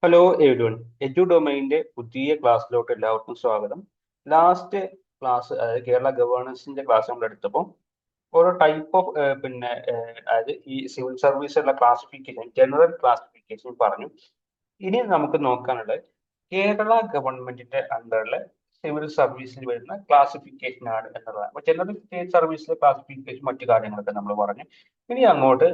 Hello everyone. Edu ഡൊമൈനിന്റെ പുതിയ ക്ലാസ്സിലോട്ട് എല്ലാവർക്കും സ്വാഗതം. ലാസ്റ്റ് ക്ലാസ്, അതായത് കേരള ഗവേണൻസിന്റെ ക്ലാസ് നമ്മൾ എടുത്തപ്പോൾ ഓരോ ടൈപ്പ് ഓഫ് അതായത് ഈ സിവിൽ സർവീസുള്ള ക്ലാസിഫിക്കേഷൻ, ജനറൽ ക്ലാസിഫിക്കേഷൻ പറഞ്ഞു. ഇനി നമുക്ക് നോക്കാനുള്ളത് കേരള ഗവൺമെന്റിന്റെ അണ്ടറിലെ സിവിൽ സർവീസിൽ വരുന്ന ക്ലാസിഫിക്കേഷൻ ആണ് എന്നുള്ളതാണ്. അപ്പൊ ജനറൽ സ്റ്റേറ്റ് സർവീസിലെ ക്ലാസിഫിക്കേഷൻ മറ്റു കാര്യങ്ങളൊക്കെ നമ്മൾ പറഞ്ഞു. ഇനി അങ്ങോട്ട്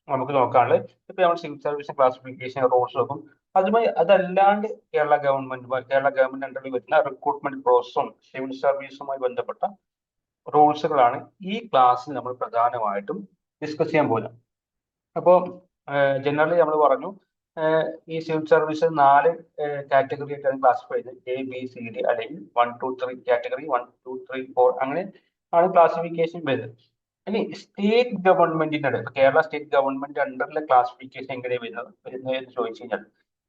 നമുക്ക് നോക്കാനുള്ളത് ഇപ്പൊ നമ്മൾ സിവിൽ സർവീസ് ക്ലാസിഫിക്കേഷൻ റൂൾസ് നോക്കും. അതുമായി അതല്ലാണ്ട് കേരള ഗവൺമെന്റ് അണ്ടറിൽ വരുന്ന റിക്രൂട്ട്മെന്റ് പ്രോസസ്സും സിവിൽ സർവീസുമായി ബന്ധപ്പെട്ട റൂൾസുകളാണ് ഈ ക്ലാസ്സിൽ നമ്മൾ പ്രധാനമായിട്ടും ഡിസ്കസ് ചെയ്യാൻ പോകുന്നത്. അപ്പോൾ ജനറലി നമ്മൾ പറഞ്ഞു, ഈ സിവിൽ സർവീസ് 4 കാറ്റഗറി ആയിട്ടാണ് ക്ലാസിഫൈ ചെയ്തത്. ABCD അല്ലെങ്കിൽ 1 2 3 കാറ്റഗറി, 1 2 3 4 അങ്ങനെ ആണ് ക്ലാസിഫിക്കേഷൻ വരുന്നത്. ഇനി സ്റ്റേറ്റ് ഗവൺമെന്റിന്റെ കേരള സ്റ്റേറ്റ് ഗവൺമെന്റ് അണ്ടറിലെ ക്ലാസിഫിക്കേഷൻ എങ്ങനെയാണ് വരുന്നത് എന്ന് ചോദിച്ചു കഴിഞ്ഞാൽ,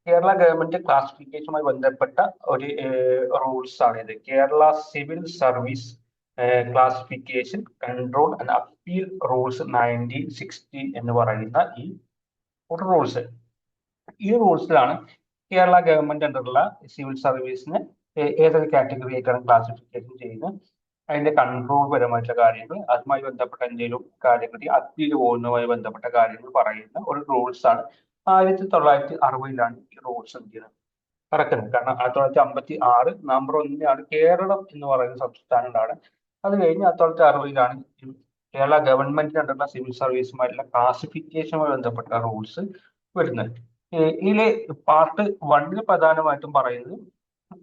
കേരള ഗവൺമെന്റ് ക്ലാസിഫിക്കേഷനുമായി ബന്ധപ്പെട്ട ഒരു റൂൾസ് ആണ് ഇത്. Kerala civil service classification control and appeal rules 1960 എന്ന് പറയുന്ന ഈ റൂൾസ്. ഈ റൂൾസിലാണ് കേരള ഗവൺമെന്റ് അണ്ടറുള്ള സിവിൽ സർവീസിന് ഏതൊക്കെ കാറ്റഗറി ആയിട്ടാണ് ക്ലാസിഫിക്കേഷൻ ചെയ്യുന്നത്, അതിന്റെ കൺട്രോൾ പരമായിട്ടുള്ള കാര്യങ്ങൾ, അതുമായി ബന്ധപ്പെട്ട എന്തെങ്കിലും കാര്യങ്ങൾ, അപ്പീൽ പോകുന്നതുമായി ബന്ധപ്പെട്ട കാര്യങ്ങൾ പറയുന്ന ഒരു റൂൾസ് ആണ്. 1960-ലാണ് ഈ റൂൾസ് എന്ത് ചെയ്യുന്നത് ഇറക്കുന്നത്. കാരണം 1956 നവംബർ 1-നാണ് കേരളം എന്ന് പറയുന്ന സംസ്ഥാനം ഉണ്ടാണ്. അത് കഴിഞ്ഞ് 1960-ലാണ് കേരള ഗവൺമെന്റിന് അണ്ടറുള്ള സിവിൽ സർവീസുമായിട്ടുള്ള ക്ലാസിഫിക്കേഷനുമായി ബന്ധപ്പെട്ട റൂൾസ് വരുന്നത്. ഇതില് പാർട്ട് 1-ൽ പ്രധാനമായിട്ടും പറയുന്നത്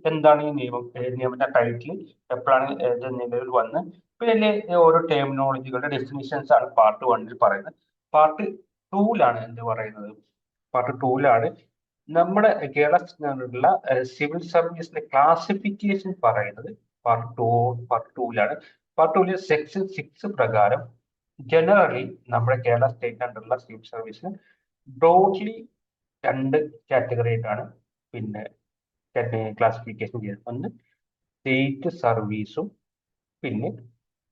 എന്താണ് ഈ നിയമം, നിയമത്തിന്റെ ടൈറ്റിൽ, എപ്പോഴാണ് ഇത് നിലവിൽ വന്ന്, പിന്നെ ഓരോ ടെർമിനോളജികളുടെ ഡെഫിനിഷൻസ് ആണ് പാർട്ട് 1-ൽ പറയുന്നത്. പാർട്ട് 2-ലാണ് എന്ത് പറയുന്നത്, പാർട്ട് 2-ലാണ് നമ്മുടെ കേരളത്തിലുള്ള സിവിൽ സർവീസിന്റെ ക്ലാസിഫിക്കേഷൻ പറയുന്നത്. പാർട്ട് 2-ലാണ്. പാർട്ട് 2-ലെ സെക്ഷൻ 6 പ്രകാരം ജനറലി നമ്മുടെ കേരള സ്റ്റേറ്റ് അണ്ടറുള്ള സിവിൽ സർവീസിന് ബ്രോഡ്ലി 2 കാറ്റഗറി ആയിട്ടാണ് ക്ലാസിഫിക്കേഷൻ ചെയ്യുന്നത്. ഒന്ന് സ്റ്റേറ്റ് സർവീസും പിന്നെ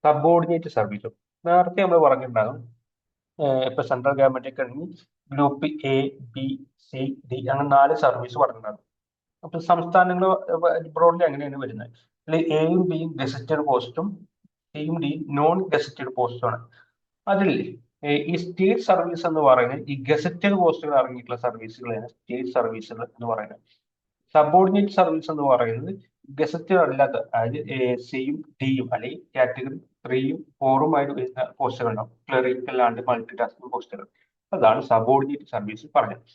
സബോർഡിനേറ്റ് സർവീസും. നേരത്തെ നമ്മൾ പറഞ്ഞിട്ടുണ്ടാകും, ഇപ്പൊ സെൻട്രൽ ഗവൺമെന്റ് ഒക്കെ ആണെങ്കിൽ group A, B, C, D അങ്ങനെ 4 സർവീസ് പറഞ്ഞിട്ടുണ്ടാകും. അപ്പൊ സംസ്ഥാനങ്ങൾ ബ്രോഡ്ലി അങ്ങനെയാണ് വരുന്നത്. അതിൽ Aയും Bയും ഗസറ്റഡ് പോസ്റ്റും Cയും Dയും നോൺ ഗസറ്റഡ് പോസ്റ്റുമാണ്. അതിൽ ഈ സ്റ്റേറ്റ് സർവീസ് എന്ന് പറയുന്നത് ഈ ഗസറ്റഡ് പോസ്റ്റുകൾ ഇറങ്ങിയിട്ടുള്ള സർവീസുകളാണ് സ്റ്റേറ്റ് സർവീസുകൾ എന്ന് പറയുന്നത്. സബോർഡിനേറ്റ് സർവീസ് എന്ന് പറയുന്നത് ഗസറ്റഡ് അല്ലാത്ത, അതായത് സിയും ഡിയും അല്ലെങ്കിൽ കാറ്റഗറി 3-യും 4-ഉം ആയിട്ട് വരുന്ന പോസ്റ്റുകളുണ്ടാവും. ക്ലറിക്കൽ ആൻഡ് മൾട്ടി ടാസ്കിംഗ് പോസ്റ്റുകൾ. അതാണ് സബോർഡിനേറ്റ് സർവീസ് പറഞ്ഞത്.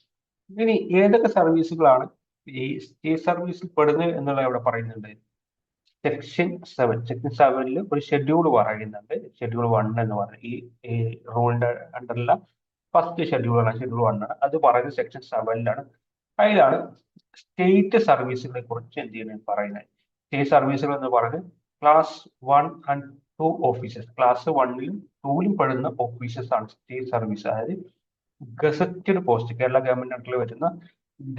ഇനി ഏതൊക്കെ സർവീസുകളാണ് ഈ സ്റ്റേറ്റ് സർവീസിൽ പെടുന്നത് എന്നുള്ളത് ഇവിടെ പറയുന്നുണ്ട്. സെക്ഷൻ 7 ഒരു ഷെഡ്യൂൾ പറയുന്നുണ്ട്. ഷെഡ്യൂൾ 1 എന്ന് പറയുന്നത് ഈ റൂളിന്റെ അണ്ടറിലുള്ള ഫസ്റ്റ് ഷെഡ്യൂളാണ്, ഷെഡ്യൂൾ 1 ആണ്. അത് പറയുന്നത് സെക്ഷൻ 7-ലാണ്. അതിലാണ് സ്റ്റേറ്റ് സർവീസുകളെ കുറിച്ച് എന്ത് ചെയ്യുന്നത് പറയുന്നത്. സ്റ്റേറ്റ് സർവീസുകൾ എന്ന് പറയുന്നത് ക്ലാസ് 1 ആൻഡ് 2 ഓഫീസേഴ്സ്, ക്ലാസ് 1-ലും 2-ലും പെടുന്ന ഓഫീസേഴ്സ് ആണ് സ്റ്റേറ്റ് സർവീസ്. അതായത് ഗസറ്റഡ് പോസ്റ്റ്, കേരള ഗവൺമെന്റ് അണ്ടറിൽ വരുന്ന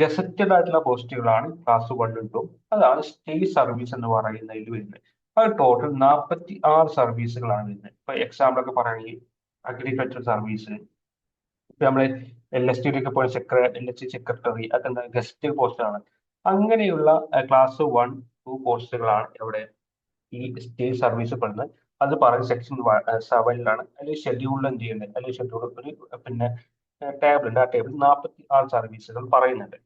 ഗസറ്റഡ് ആയിട്ടുള്ള പോസ്റ്റുകളാണ് ക്ലാസ് 1-ഉം 2-ഉം. അതാണ് സ്റ്റേറ്റ് സർവീസ് എന്ന് പറയുന്നതിൽ വരുന്നത്. അത് ടോട്ടൽ 46 സർവീസുകളാണ് വരുന്നത്. ഇപ്പൊ എക്സാമ്പിൾ ഒക്കെ പറയുകയാണെങ്കിൽ അഗ്രികൾച്ചർ സർവീസ്, ഇപ്പൊ നമ്മള് LSTD ഒക്കെ പോലെ LST സെക്രട്ടറി, അതൊക്കെ എന്താ ഗസറ്റഡ് പോസ്റ്റാണ്. അങ്ങനെയുള്ള ക്ലാസ് 1, 2 പോസ്റ്റുകളാണ് ഇവിടെ ഈ സ്റ്റേറ്റ് സർവീസ് പെടുന്നത്. അത് പറയുന്നത് സെക്ഷൻ 7-ലാണ്. അല്ലെങ്കിൽ ഷെഡ്യൂളിൽ എന്ത് ചെയ്യുന്നത്, അല്ലെങ്കിൽ ഷെഡ്യൂൾ ഒരു ടേബിൾ ഉണ്ട്. ആ ടേബിൾ 46 സർവീസുകൾ പറയുന്നുണ്ട്.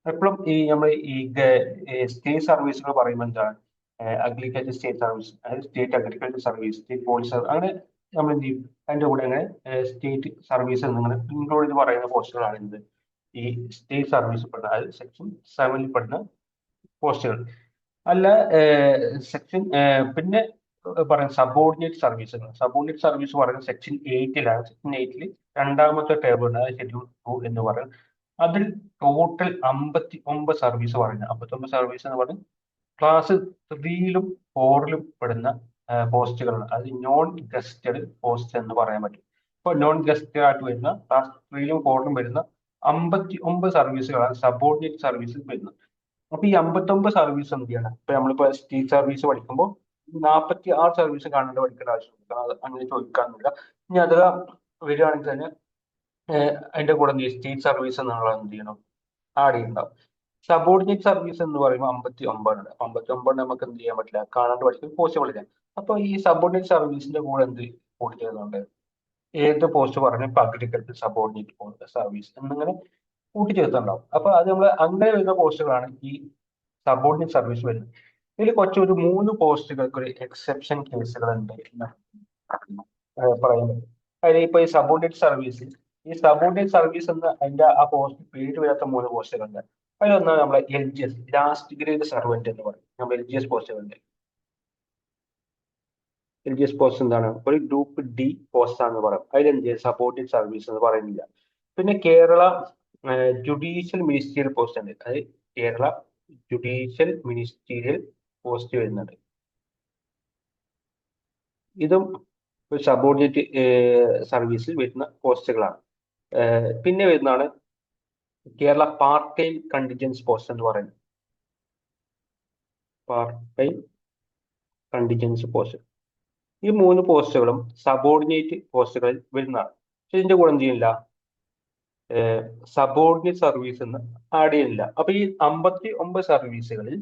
എപ്പോഴും ഈ നമ്മൾ ഈ സ്റ്റേറ്റ് സർവീസുകൾ പറയുമ്പോൾ എന്താണ്, അഗ്രികൾച്ചർ സ്റ്റേറ്റ് സർവീസ്, അതായത് state agriculture service, state police, അങ്ങനെ നമ്മൾ എന്ത് ചെയ്യും, അതിന്റെ കൂടെ അങ്ങനെ സ്റ്റേറ്റ് സർവീസ് എന്നിങ്ങനെ ഇൻക്ലൂഡ് ചെയ്ത് പറയുന്ന പോസ്റ്റുകളാണ് എന്ത് ഈ സ്റ്റേറ്റ് സർവീസ് പെടുന്ന, അതായത് സെക്ഷൻ 7-ൽ പെടുന്ന പോസ്റ്റുകൾ. അല്ല സെക്ഷൻ പിന്നെ പറയുന്ന സബോർഡിനേറ്റ് സർവീസുകൾ. സബോർഡിനേറ്റ് സർവീസ് പറയുന്നത് സെക്ഷൻ 8-ലാണ്. സെക്ഷൻ 8-ൽ രണ്ടാമത്തെ ടേബിൾ ഉണ്ട്, അതായത് ഷെഡ്യൂൾ 2 എന്ന് പറയുന്നത്. അതിൽ ടോട്ടൽ 59 സർവീസ് പറയുന്നത്. 59 സർവീസ് എന്ന് പറയുന്നത് ക്ലാസ് 3-ലും 4-ലും പെടുന്ന പോസ്റ്റുകളാണ്. അത് നോൺ ഗസ്റ്റഡ് പോസ്റ്റ് എന്ന് പറയാൻ പറ്റും. ഇപ്പോൾ നോൺ ഗസ്റ്റഡ് ആയിട്ട് വരുന്ന ക്ലാസ് 3-ലും 4-ലും വരുന്ന 59 സർവീസുകളാണ് സബോർഡിനേറ്റ് സർവീസിൽ വരുന്നത്. അപ്പൊ ഈ 59 സർവീസ് എന്ത് ചെയ്യണം, ഇപ്പൊ നമ്മളിപ്പോ സ്റ്റേറ്റ് സർവീസ് പഠിക്കുമ്പോൾ 46 സർവീസ് കാണേണ്ട പഠിക്കേണ്ട ആവശ്യമില്ല. കാരണം അത് അങ്ങനെ ചോദിക്കാനില്ല. ഇനി അത് വരികയാണെങ്കിൽ തന്നെ അതിന്റെ കൂടെ സ്റ്റേറ്റ് സർവീസ് എന്നുള്ളത് എന്ത് ചെയ്യണം, ആഡ് ചെയ്യുന്നുണ്ടാവും. സബോർഡിനേറ്റ് സർവീസ് എന്ന് പറയുമ്പോൾ 59 59 നമുക്ക് എന്ത് ചെയ്യാൻ പറ്റില്ല, കാണാണ്ട് പഠിക്കാൻ പോസിബിൾ ഇല്ല. അപ്പൊ ഈ സബോർഡിനേറ്റ് സർവീസിന്റെ കൂടെ എന്ത് കൂടി ചേർന്നുണ്ട്, ഏത് പോസ്റ്റ് പറഞ്ഞു അഗ്രികൾച്ചർ സബോർഡിനേറ്റ് സർവീസ് എന്നിങ്ങനെ കൂട്ടിച്ചേർത്തുണ്ടാവും. അപ്പൊ അത് നമ്മൾ അങ്ങനെ വരുന്ന പോസ്റ്റുകളാണ് ഈ സബോർഡിനേറ്റ് സർവീസ് വരുന്നത്. ഇതിൽ കുറച്ചൊരു 3 പോസ്റ്റുകൾക്ക് ഒരു എക്സെപ്ഷൻ കേസുകൾ ഉണ്ട് എന്ന് പറയുന്നത്. അതിൽ ഇപ്പൊ ഈ സബോർഡിനേറ്റ് സർവീസ് എന്ന അതിന്റെ ആ പോസ്റ്റ് പേര് വരാത്ത 3 പോസ്റ്റുകളുണ്ട്. അതിലൊന്നാണ് നമ്മളെ LGS, ലാസ്റ്റ് ഗ്രേഡ് സർവന്റ് എന്ന് പറയും. നമ്മൾ LGS പോസ്റ്റുകളുണ്ട്. LGS പോസ്റ്റ് എന്താണ്, ഒരു ഗ്രൂപ്പ് ഡി പോസ്റ്റ് ആണെന്ന് പറയാം. അതിൽ എന്ത് ചെയ്യും, സപ്പോർട്ടിംഗ് സർവീസ് എന്ന് പറയുന്നില്ല. പിന്നെ കേരള ജുഡീഷ്യൽ മിനിസ്റ്റീരിയൽ പോസ്റ്റ് ഉണ്ട്. അത് കേരള ജുഡീഷ്യൽ മിനിസ്റ്റീരിയൽ പോസ്റ്റ് വരുന്നുണ്ട്. ഇതും ഒരു സബോർഡിനേറ്റ് സർവീസിൽ വരുന്ന പോസ്റ്റുകളാണ്. പിന്നെ വരുന്നതാണ് Kerala part time contingents post എന്ന് പറയുന്നത്. Part time contingents post. ഈ 3 പോസ്റ്റുകളും സബോർഡിനേറ്റ് പോസ്റ്റുകളിൽ വരുന്നതാണ്. പക്ഷെ ഇതിന്റെ കൂടെ എന്ത് ചെയ്യില്ല, സബോർഡിനേറ്റ് സർവീസ് എന്ന് ആഡ് ചെയ്യുന്നില്ല. അപ്പൊ ഈ 59 സർവീസുകളിൽ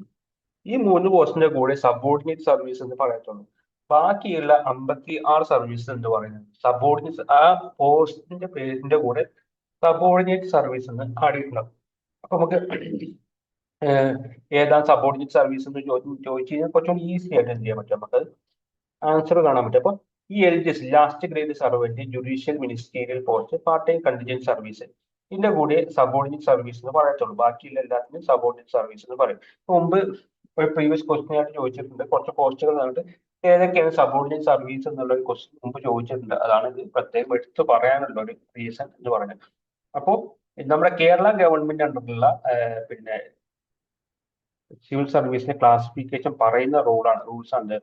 ഈ 3 പോസ്റ്റിന്റെ കൂടെ സബോർഡിനേറ്റ് സർവീസ് എന്ന് പറയത്തുള്ളൂ. ബാക്കിയുള്ള 56 സർവീസ് എന്ന് പറയുന്നത് സബോർഡിനേറ്റ്, ആ പോസ്റ്റിന്റെ പേരിന്റെ കൂടെ സബോർഡിനേറ്റ് സർവീസ് എന്ന് ആഡ് ചെയ്തിട്ടുണ്ടാവും. അപ്പൊ നമുക്ക് ഏതാണ് സബോർഡിനേറ്റ് സർവീസ് എന്ന് ചോദിച്ചു കഴിഞ്ഞാൽ കുറച്ചുകൂടി ഈസി ആയിട്ട് എന്ത് ചെയ്യാൻ പറ്റും, നമുക്ക് ആൻസർ കാണാൻ പറ്റും. അപ്പൊ ഈ LGS, last grade servant, judicial ministerial post, part time contingent service, ഇതിന്റെ കൂടെ സബോർഡിനേറ്റ് സർവീസ് എന്ന് പറയത്തുള്ളൂ. ബാക്കിയുള്ള എല്ലാത്തിനും സബോർഡിനേറ്റ് സർവീസ് എന്ന് പറയും. മുമ്പ് ഒരു പ്രീവിയസ് ക്വസ്റ്റ്യൻ ആയിട്ട് ചോദിച്ചിട്ടുണ്ട്, കുറച്ച് പോസ്റ്റുകൾ കണ്ടിട്ട് ഏതൊക്കെയാണ് സബോർഡിനേറ്റ് സർവീസ് എന്നുള്ള ഒരു ക്വസ്റ്റ്യൻ മുമ്പ് ചോദിച്ചിട്ടുണ്ട്. അതാണ് ഇത് പ്രത്യേകം എടുത്ത് പറയാനുള്ള ഒരു റീസൺ എന്ന് പറയുന്നത്. അപ്പോൾ നമ്മുടെ കേരള ഗവൺമെന്റ് അണ്ടറിലുള്ള പിന്നെ സിവിൽ സർവീസിന്റെ ക്ലാസിഫിക്കേഷൻ പറയുന്ന റൂൾസ് ആണ്